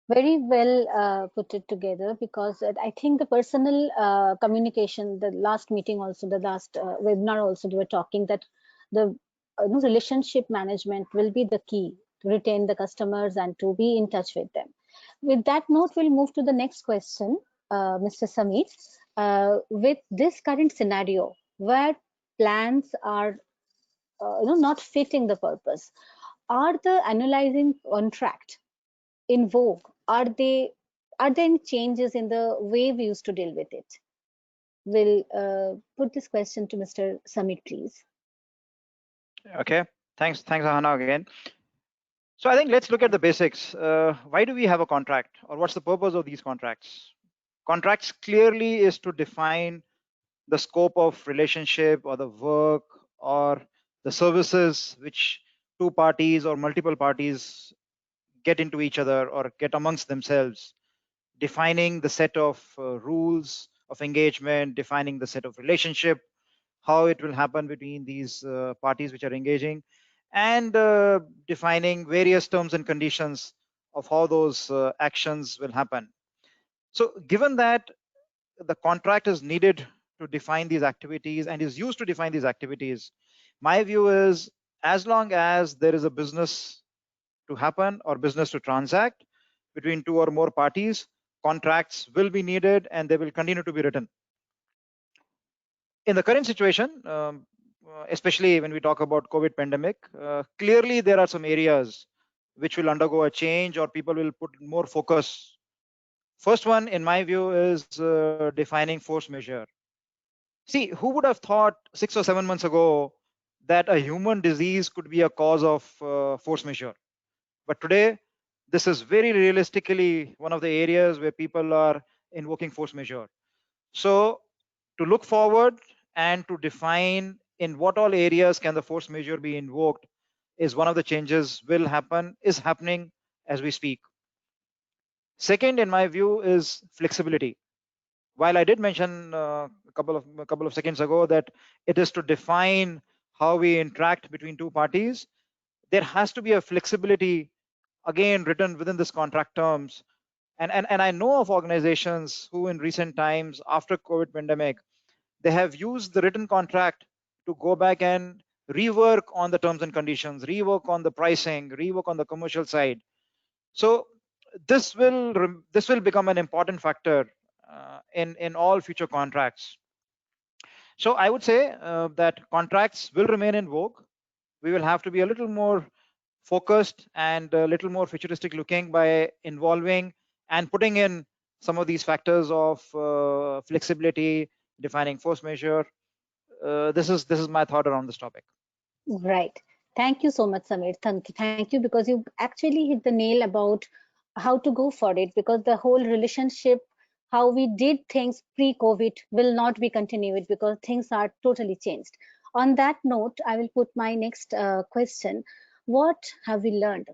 Very well put it together, because I think the personal communication, the last meeting also, the last webinar also, they were talking that the relationship management will be the key to retain the customers and to be in touch with them. With that note, we'll move to the next question, Mr. Samit. With this current scenario, where plans are not fitting the purpose, are the annualizing contract in vogue? Are there any changes in the way we used to deal with it? We'll put this question to Mr. Samit, please. Okay, thanks Ahana again. So I think let's look at the basics. Why do we have a contract, or what's the purpose of these contracts? Contracts clearly is to define the scope of relationship or the work or the services which two parties or multiple parties get into each other or get amongst themselves, defining the set of rules of engagement, defining the set of relationship, how it will happen between these parties which are engaging, and defining various terms and conditions of how those actions will happen. So given that the contract is needed to define these activities and is used to define these activities, my view is as long as there is a business to happen or business to transact between two or more parties, contracts will be needed and they will continue to be written. In the current situation, especially when we talk about COVID pandemic, clearly there are some areas which will undergo a change or people will put more focus. First one, in my view, is defining force majeure. See, who would have thought 6 or 7 months ago that a human disease could be a cause of force majeure? But today, this is very realistically one of the areas where people are invoking force majeure. So to look forward and to define in what all areas can the force majeure be invoked is one of the changes will happen, is happening as we speak. Second, in my view, is flexibility. While I did mention a couple of seconds ago that it is to define how we interact between two parties, there has to be a flexibility again written within this contract terms. And I know of organizations who in recent times after COVID pandemic, they have used the written contract to go back and rework on the terms and conditions, rework on the pricing, rework on the commercial side. So this will become an important factor in all future contracts. So I would say that contracts will remain in vogue. We will have to be a little more focused and a little more futuristic looking by involving and putting in some of these factors of flexibility, defining force majeure. This is my thought around this topic. Right. Thank you so much, Samir. Thank you, because you actually hit the nail about how to go for it, because the whole relationship, how we did things pre-COVID will not be continued because things are totally changed. On that note, I will put my next question. What have we learned?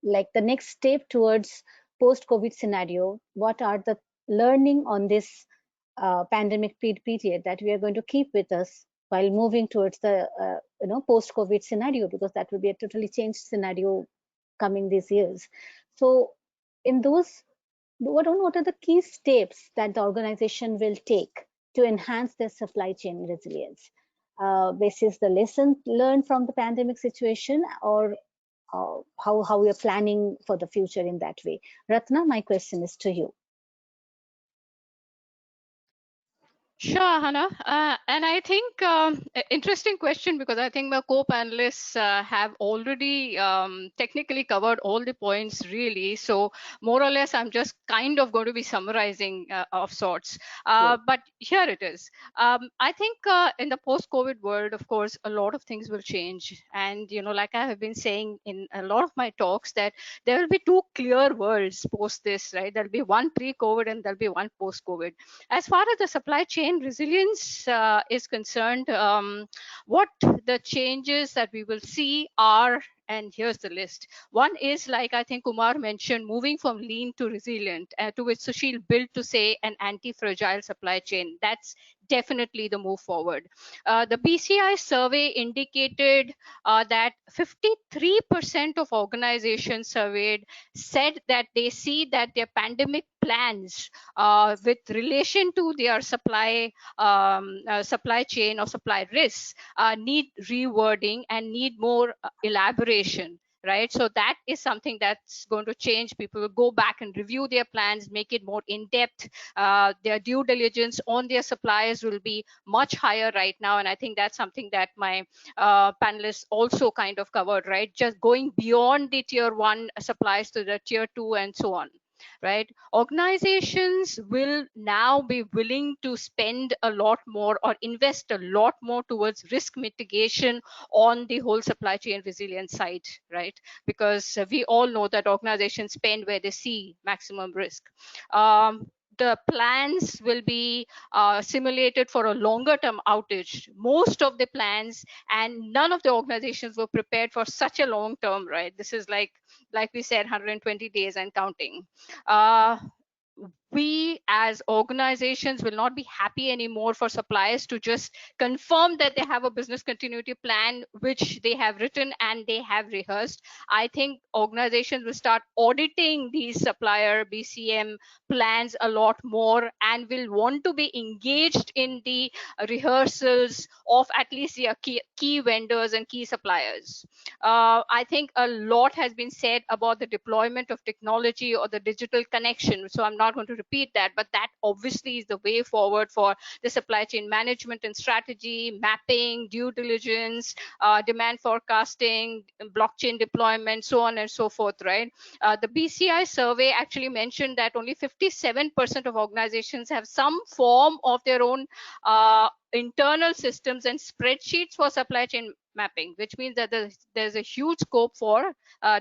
Like the next step towards post-COVID scenario, what are the learning on this pandemic period that we are going to keep with us while moving towards the post-COVID scenario, because that will be a totally changed scenario coming these years. So in those, what are the key steps that the organization will take to enhance their supply chain resilience? Basis the lesson learned from the pandemic situation, or how we are planning for the future in that way. Ratna, my question is to you. Sure, Hannah. And I think interesting question, because I think my co-panelists have already technically covered all the points really. So more or less, I'm just kind of going to be summarizing of sorts. But here it is. I think in the post-COVID world, of course, a lot of things will change. And, like I have been saying in a lot of my talks, that there will be two clear worlds post this, right? There'll be one pre-COVID and there'll be one post-COVID. As far as the supply chain resilience is concerned, what the changes that we will see are, and here's the list. One is, like I think Kumar mentioned, moving from lean to resilient, to which Sushil built to say an anti-fragile supply chain. That's definitely the move forward. The BCI survey indicated that 53% of organizations surveyed said that they see that their pandemic plans with relation to their supply chain or supply risks need rewording and need more elaboration, right? So that is something that's going to change. People will go back and review their plans, make it more in-depth. Their due diligence on their suppliers will be much higher right now, and I think that's something that my panelists also kind of covered, right? Just going beyond the tier 1 suppliers to the tier 2 and so on, right? Organizations will now be willing to spend a lot more or invest a lot more towards risk mitigation on the whole supply chain resilience side, right? Because we all know that organizations spend where they see maximum risk. the plans will be simulated for a longer term outage. Most of the plans and none of the organizations were prepared for such a long term, right? This is like we said, 120 days and counting. We as organizations will not be happy anymore for suppliers to just confirm that they have a business continuity plan which they have written and they have rehearsed. I think organizations will start auditing these supplier BCM plans a lot more and will want to be engaged in the rehearsals of at least the key vendors and key suppliers. I think a lot has been said about the deployment of technology or the digital connection, so I'm not going to repeat that, but that obviously is the way forward for the supply chain management and strategy, mapping, due diligence, demand forecasting, blockchain deployment, so on and so forth, right? The BCI survey actually mentioned that only 57% of organizations have some form of their own internal systems and spreadsheets for supply chain mapping, which means that there's a huge scope for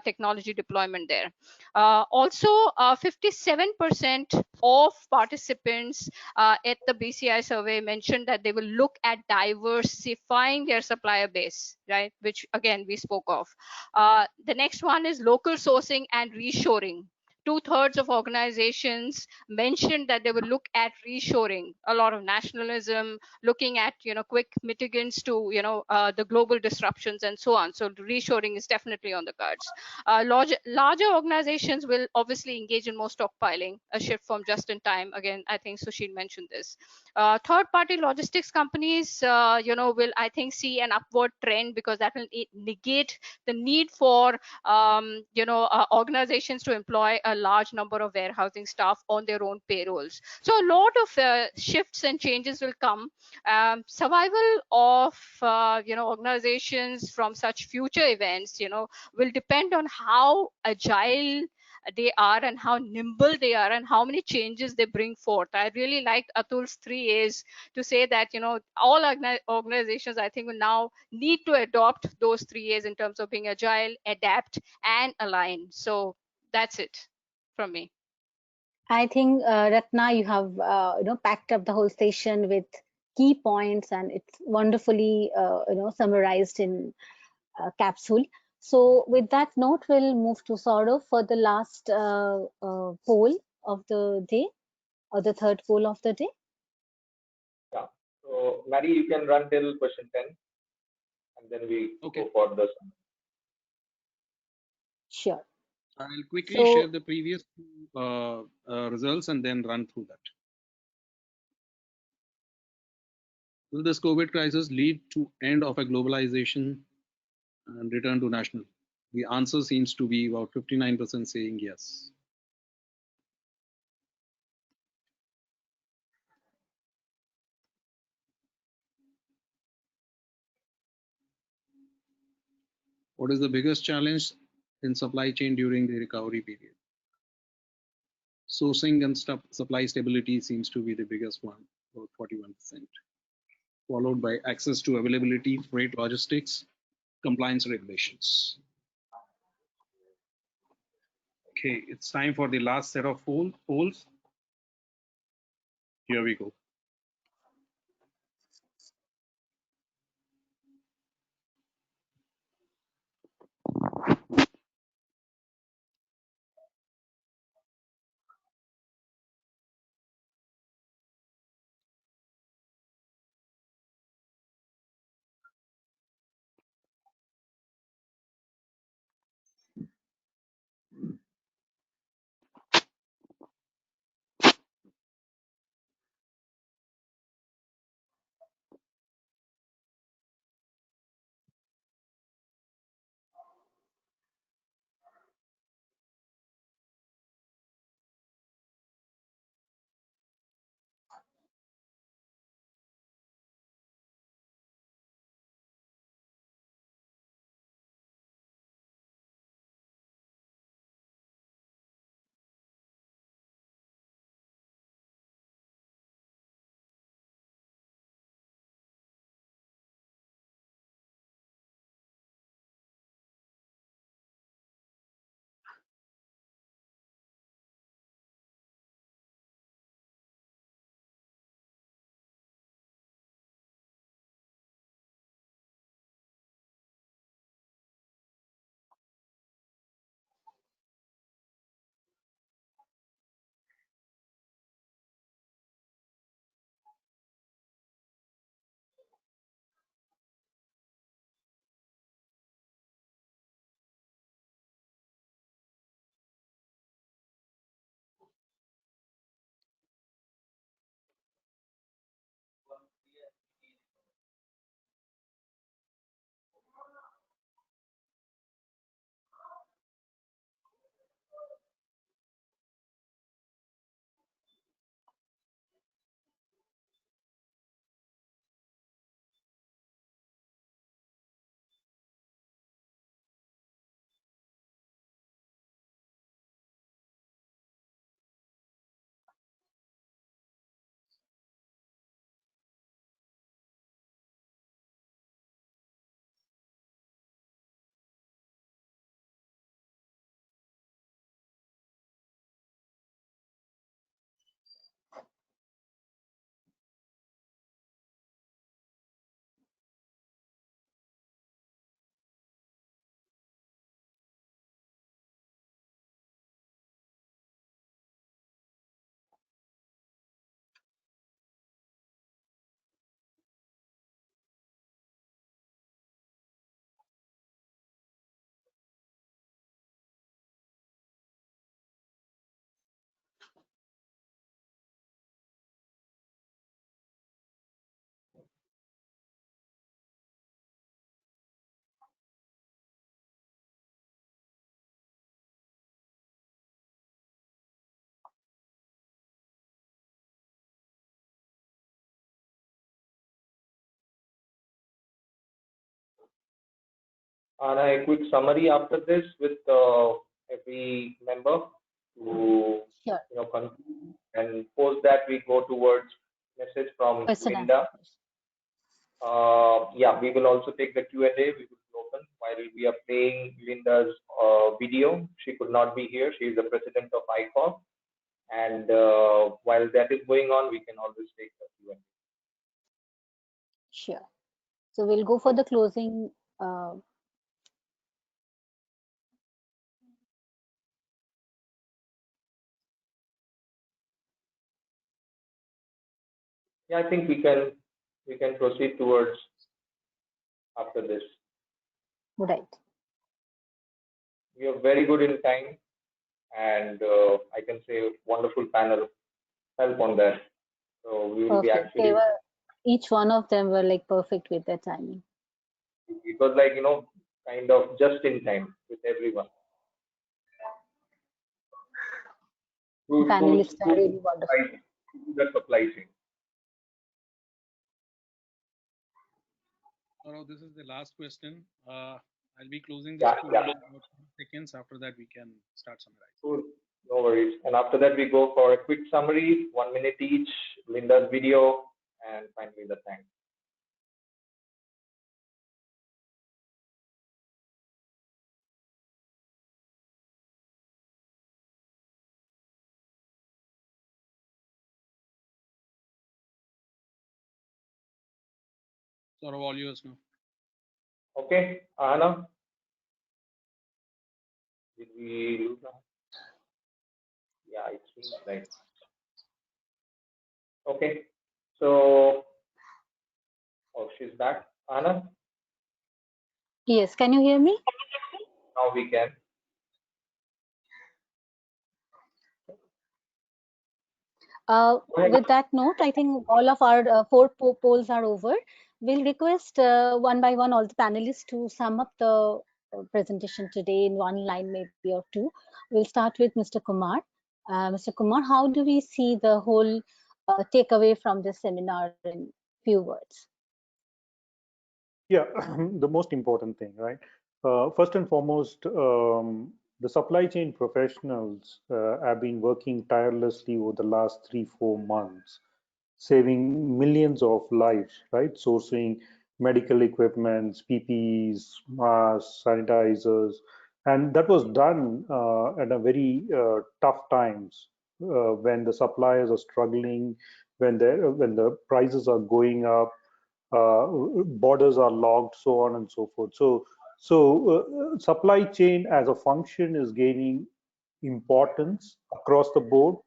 technology deployment there. Also, 57% of participants at the BCI survey mentioned that they will look at diversifying their supplier base, right? Which again, we spoke of. The next one is local sourcing and reshoring. 2/3 of organizations mentioned that they would look at reshoring. A lot of nationalism, looking at quick mitigants to the global disruptions and so on. So reshoring is definitely on the cards. Larger organizations will obviously engage in more stockpiling, a shift from just in time. Again, I think Sushil mentioned this. Third-party logistics companies, will I think see an upward trend because that will negate the need for organizations to employ a large number of warehousing staff on their own payrolls. So a lot of shifts and changes will come. Survival of organizations from such future events will depend on how agile they are and how nimble they are and how many changes they bring forth. I really liked Atul's 3 A's to say that all organizations I think will now need to adopt those 3 A's in terms of being agile, adapt, and align. So that's it from me. I think Ratna, you have packed up the whole station with key points, and it's wonderfully summarized in capsule. So with that note, we'll move to Saurav for the last poll of the day, or the third poll of the day. Yeah. So Mary, you can run till question 10, and then we go for the. Sure. I'll quickly share the previous results and then run through that. Will this COVID crisis lead to end of a globalization and return to national? The answer seems to be about 59% saying yes. What is the biggest challenge in supply chain during the recovery period? Sourcing and supply stability seems to be the biggest one, about 41%, followed by access to availability, freight logistics, compliance regulations. Okay, it's time for the last set of polls. Here we go. And a quick summary after this with every member to Sure. conclude, and post that we go towards message from Question and Linda. answers. Yeah, we will also take the Q&A. We will open while we are playing Linda's video. She could not be here. She is the president of ICOR. And while that is going on, we can always take the Q&A. Sure. So we'll go for the closing. Yeah, I think we can proceed towards after this. Right. We are very good in time, and I can say wonderful panel help on that. So we will be Perfect. actually. Each one of them were like perfect with their timing. It was like kind of just in time with everyone. Panelists are really wonderful. The supply chain. This is the last question. I'll be closing Yeah, this in about 10 seconds. After that, we can start summarizing. Cool. No worries. And after that, we go for a quick summary, 1 minute each, Linda's video, and finally the thanks. Sort of all yours now. Okay, Anna. Did we lose her? Yeah, it seems like. Okay, so she's back. Anna? Yes, can you hear me? Now we can. With that note, I think all of our 4 polls are over. We'll request one by one all the panelists to sum up the presentation today in one line, maybe or two. We'll start with Mr. Kumar. Mr. Kumar, how do we see the whole takeaway from this seminar in few words? Yeah, the most important thing, right? First and foremost, the supply chain professionals have been working tirelessly over the last 3-4 months, saving millions of lives, right? Sourcing medical equipments, PPEs, masks, sanitizers, and that was done at a very tough times when the suppliers are struggling, when the prices are going up, borders are locked, so on and so forth. So supply chain as a function is gaining importance across the board,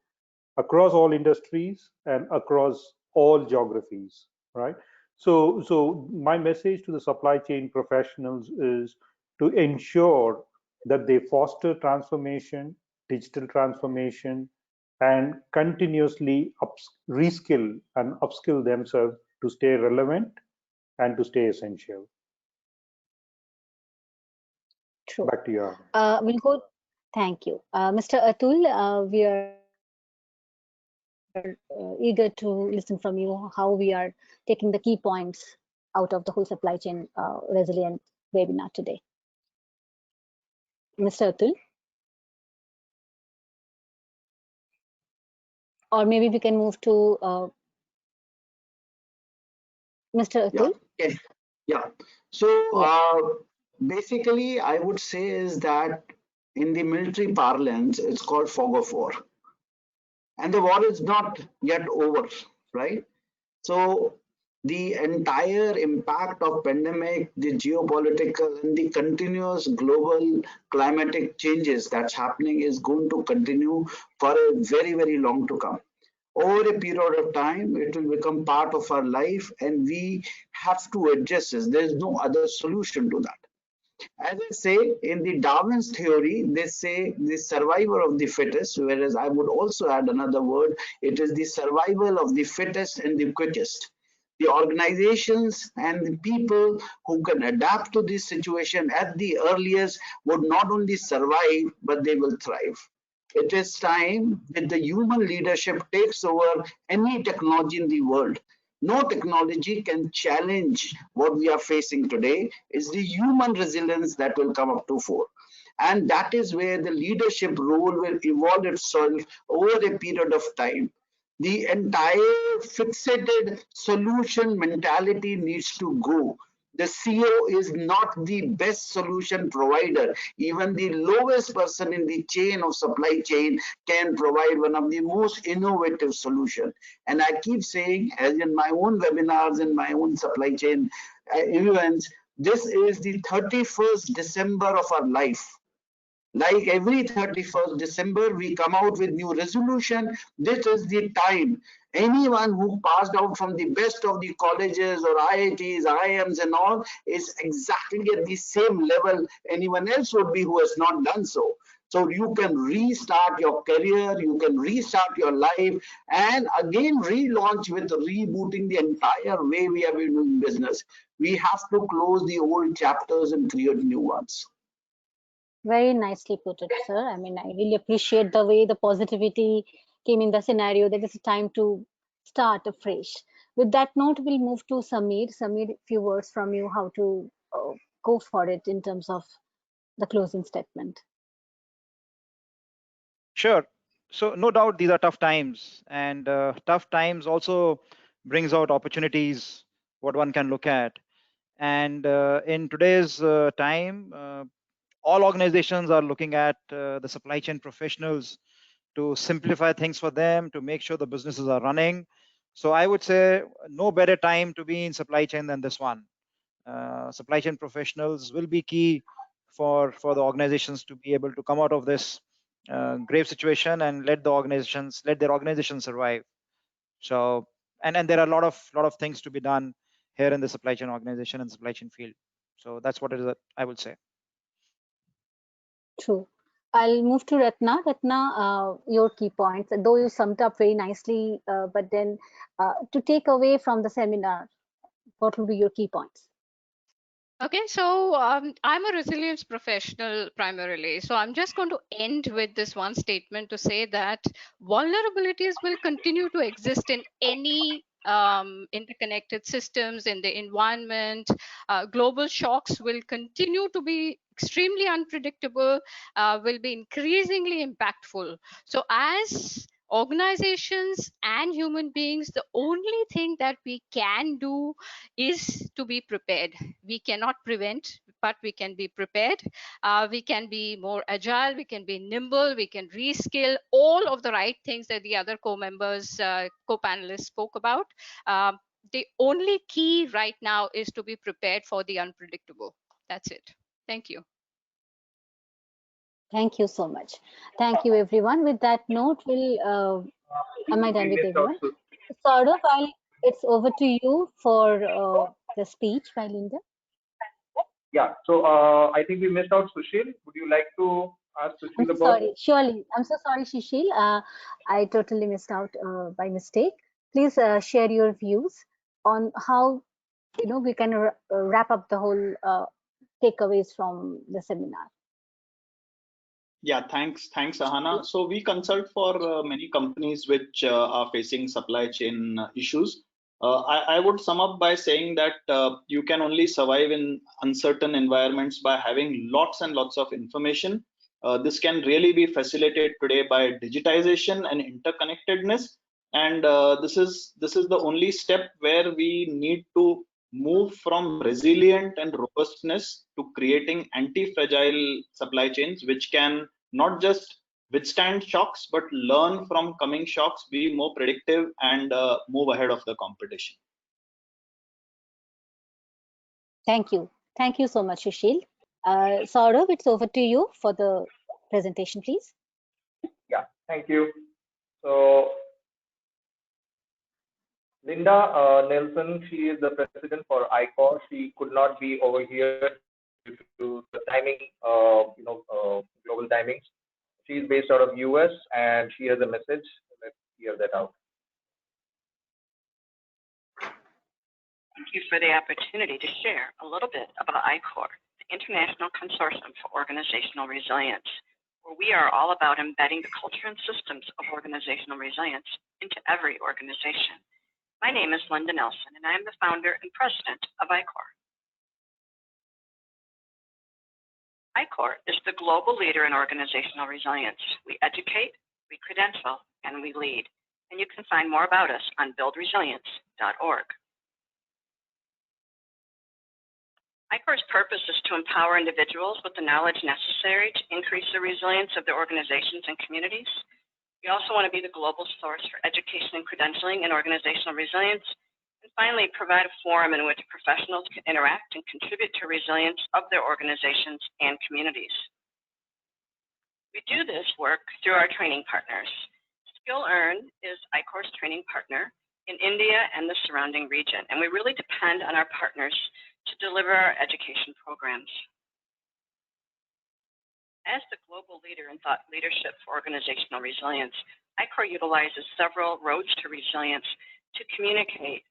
across all industries, and across all geographies, right? So my message to the supply chain professionals is to ensure that they foster transformation, digital transformation, and continuously reskill and upskill themselves to stay relevant and to stay essential. True. Back to you. We'll go. Thank you, Mr. Atul. We are eager to listen from you how we are taking the key points out of the whole supply chain resilient webinar today. Mr. Atul, or maybe we can move to Mr. Atul. Yeah. So basically, I would say is that in the military parlance, it's called fog of war, and the war is not yet over, right? So the entire impact of pandemic, the geopolitical and the continuous global climatic changes that's happening is going to continue for a very, very long to come. Over a period of time, it will become part of our life, and we have to adjust this. There is no other solution to that. As I say, in the Darwin's theory, they say the survival of the fittest, whereas I would also add another word, it is the survival of the fittest and the quickest. The organizations and the people who can adapt to this situation at the earliest would not only survive, but they will thrive. It is time that the human leadership takes over any technology in the world. No technology can challenge what we are facing today. It's the human resilience that will come up to fore. And that is where the leadership role will evolve itself over a period of time. The entire fixated solution mentality needs to go. The CEO is not the best solution provider. Even the lowest person in the chain of supply chain can provide one of the most innovative solution. And I keep saying, as in my own webinars and my own supply chain events, this is the 31st December of our life. Like every 31st December, we come out with new resolution. This is the time. Anyone who passed out from the best of the colleges or IITs, IIMs and all is exactly at the same level anyone else would be who has not done so. So you can restart your career, you can restart your life, and again relaunch with rebooting the entire way we have been doing business. We have to close the old chapters and create new ones. Very nicely put it, sir. I mean, I really appreciate the way the positivity came in the scenario that it's time to start afresh. With that note, we'll move to Samir. Samir, a few words from you, how to go for it in terms of the closing statement. Sure. So no doubt these are tough times, and tough times also brings out opportunities, what one can look at. And in today's time, all organizations are looking at the supply chain professionals to simplify things for them, to make sure the businesses are running. So I would say no better time to be in supply chain than this one. Supply chain professionals will be key for the organizations to be able to come out of this grave situation and let their organizations survive. So and there are a lot of things to be done here in the supply chain organization and supply chain field. So that's what it is that I would say. True. I'll move to Ratna. Ratna, your key points, though you summed up very nicely, but then to take away from the seminar, what will be your key points? Okay, so I'm a resilience professional primarily. So I'm just going to end with this one statement to say that vulnerabilities will continue to exist in any interconnected systems in the environment. Global shocks will continue to be extremely unpredictable, will be increasingly impactful. So as organizations and human beings, the only thing that we can do is to be prepared. We cannot prevent, but we can be prepared. We can be more agile, we can be nimble, we can reskill, all of the right things that the other co-members, co-panelists spoke about. The only key right now is to be prepared for the unpredictable. That's it. Thank you. Thank you so much. Thank you, everyone. With that note, am I done with everyone? Saurav, it's over to you for the speech by Linda. Yeah, so I think we missed out Sushil. Would you like to ask Sushil about? Sorry, surely. I'm so sorry, Sushil. I totally missed out by mistake. Please share your views on how we can wrap up the whole takeaways from the seminar. Yeah, thanks, Ahana. So we consult for many companies which are facing supply chain issues. I would sum up by saying that you can only survive in uncertain environments by having lots and lots of information. This can really be facilitated today by digitization and interconnectedness, and this is the only step where we need to move from resilient and robustness to creating anti-fragile supply chains which can not just withstand shocks but learn from coming shocks, be more predictive, and move ahead of the competition. Thank you so much, Sushil. Saurav, it's over to you for the presentation, please. Yeah, thank you. So Linda Nelson, she is the president for ICOR. She could not be over here due to the timing, global timings. She is based out of US and she has a message. Let's hear that out. Thank you for the opportunity to share a little bit about ICOR, the International Consortium for Organizational Resilience, where we are all about embedding the culture and systems of organizational resilience into every organization. My name is Linda Nelson, and I am the founder and president of ICOR. ICOR is the global leader in organizational resilience. We educate, we credential, and we lead. And you can find more about us on buildresilience.org. ICOR's purpose is to empower individuals with the knowledge necessary to increase the resilience of their organizations and communities. We also want to be the global source for education and credentialing in organizational resilience. And finally, provide a forum in which professionals can interact and contribute to resilience of their organizations and communities. We do this work through our training partners. SkillEarn is ICOR's training partner in India and the surrounding region, and we really depend on our partners to deliver our education programs. As the global leader in thought leadership for organizational resilience, ICOR utilizes several roads to resilience to communicate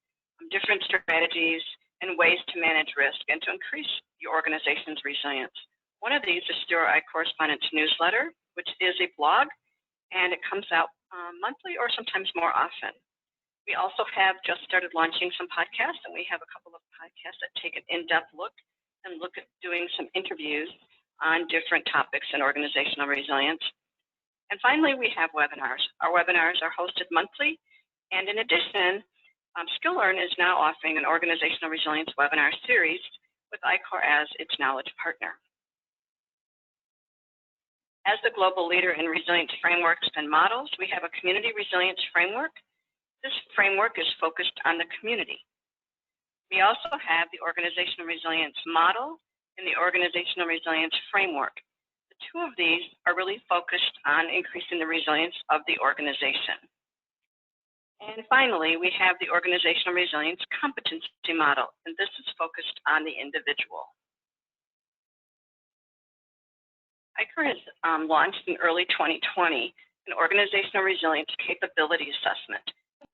different strategies and ways to manage risk and to increase your organization's resilience. One of these is through our iCorrespondence newsletter, which is a blog, and it comes out monthly or sometimes more often. We also have just started launching some podcasts, and we have a couple of podcasts that take an in-depth look and look at doing some interviews on different topics in organizational resilience. And finally, we have webinars. Our webinars are hosted monthly, and in addition, SkillEarn is now offering an organizational resilience webinar series with ICOR as its knowledge partner. As the global leader in resilience frameworks and models, we have a community resilience framework. This framework is focused on the community. We also have the organizational resilience model and the organizational resilience framework. The two of these are really focused on increasing the resilience of the organization. And finally, we have the organizational resilience competency model, and this is focused on the individual. ICOR has launched in early 2020 an organizational resilience capability assessment.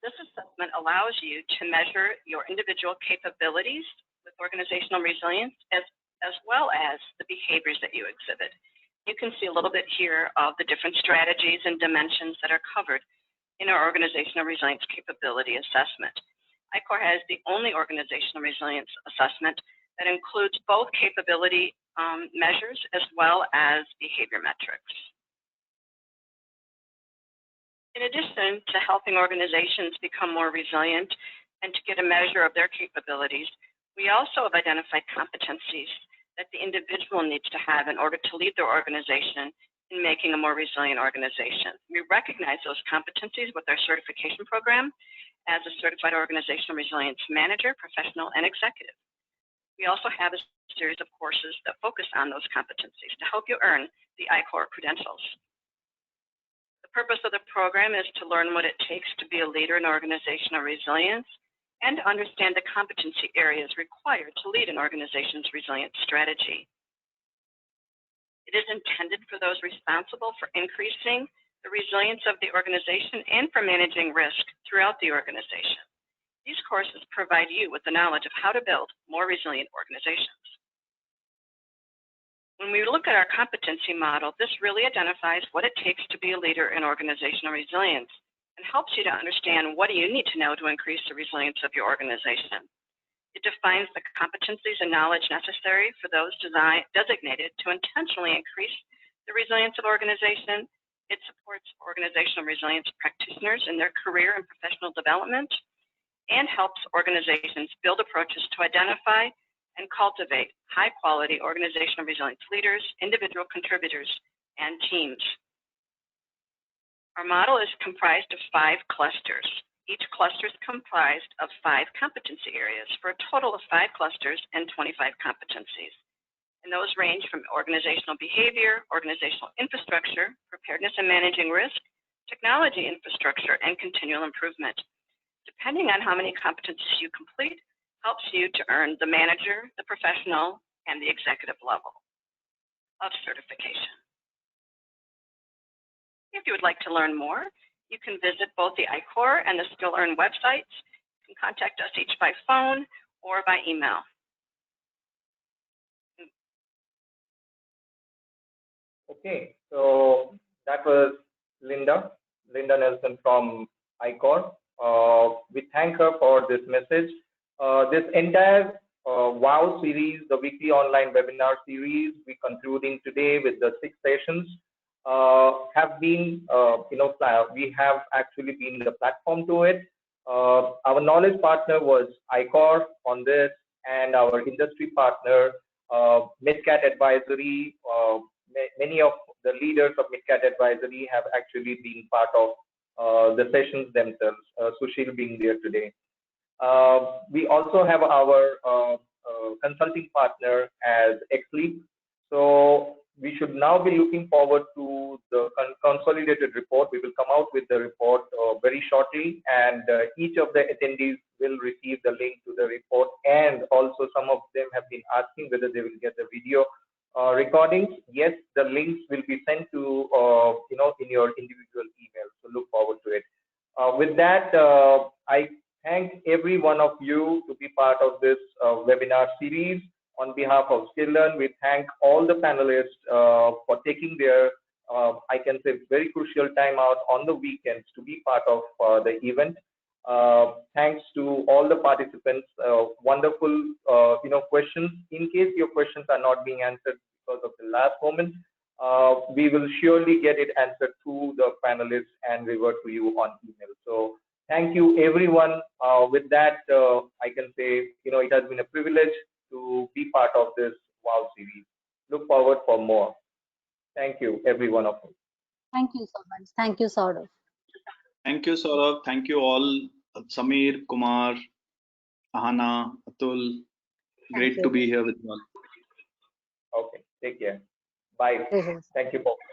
This assessment allows you to measure your individual capabilities with organizational resilience as well as the behaviors that you exhibit. You can see a little bit here of the different strategies and dimensions that are covered in our organizational resilience capability assessment. ICOR has the only organizational resilience assessment that includes both capability measures as well as behavior metrics. In addition to helping organizations become more resilient and to get a measure of their capabilities, we also have identified competencies that the individual needs to have in order to lead their organization in making a more resilient organization. We recognize those competencies with our certification program as a certified organizational resilience manager, professional, and executive. We also have a series of courses that focus on those competencies to help you earn the ICOR credentials. The purpose of the program is to learn what it takes to be a leader in organizational resilience and to understand the competency areas required to lead an organization's resilience strategy. It is intended for those responsible for increasing the resilience of the organization and for managing risk throughout the organization. These courses provide you with the knowledge of how to build more resilient organizations. When we look at our competency model, this really identifies what it takes to be a leader in organizational resilience and helps you to understand what do you need to know to increase the resilience of your organization. It defines the competencies and knowledge necessary for those designated to intentionally increase the resilience of organization. It supports organizational resilience practitioners in their career and professional development and helps organizations build approaches to identify and cultivate high-quality organizational resilience leaders, individual contributors, and teams. Our model is comprised of 5 clusters. Each cluster is comprised of 5 competency areas for a total of 5 clusters and 25 competencies. And those range from organizational behavior, organizational infrastructure, preparedness and managing risk, technology infrastructure, and continual improvement. Depending on how many competencies you complete, helps you to earn the manager, the professional, and the executive level of certification. If you would like to learn more, you can visit both the ICOR and the SkillEarn websites. You can contact us each by phone or by email. Okay, so that was Linda Nelson from ICOR, We thank her for this message. This entire WOW series, the weekly online webinar series, we concluding today with the 6 sessions, have been, we have actually been the platform to it. Our knowledge partner was ICOR on this, and our industry partner, MitKat Advisory. Many of the leaders of MitKat Advisory have actually been part of the sessions themselves, Sushil being there today. We also have our consulting partner as XLeap. So we should now be looking forward to the consolidated report. We will come out with the report very shortly, and each of the attendees will receive the link to the report. And also, some of them have been asking whether they will get the video recordings. Yes, the links will be sent to in your individual email. So look forward to it. With that, I thank every one of you to be part of this webinar series. On behalf of SkillEarn, we thank all the panelists for taking their, I can say, very crucial time out on the weekends to be part of the event. Thanks to all the participants. Wonderful, questions. In case your questions are not being answered because of the last moment, we will surely get it answered to the panelists and revert to you on email. So thank you, everyone. With that, I can say, it has been a privilege to be part of this WOW series. Look forward for more. Thank you, every one of you. Thank you so much. Thank you, Saurav. Thank you, Saurav. Thank you all, Samir, Kumar, Ahana, Atul. Great to be here with you all. Okay, take care. Bye. Thank you, folks.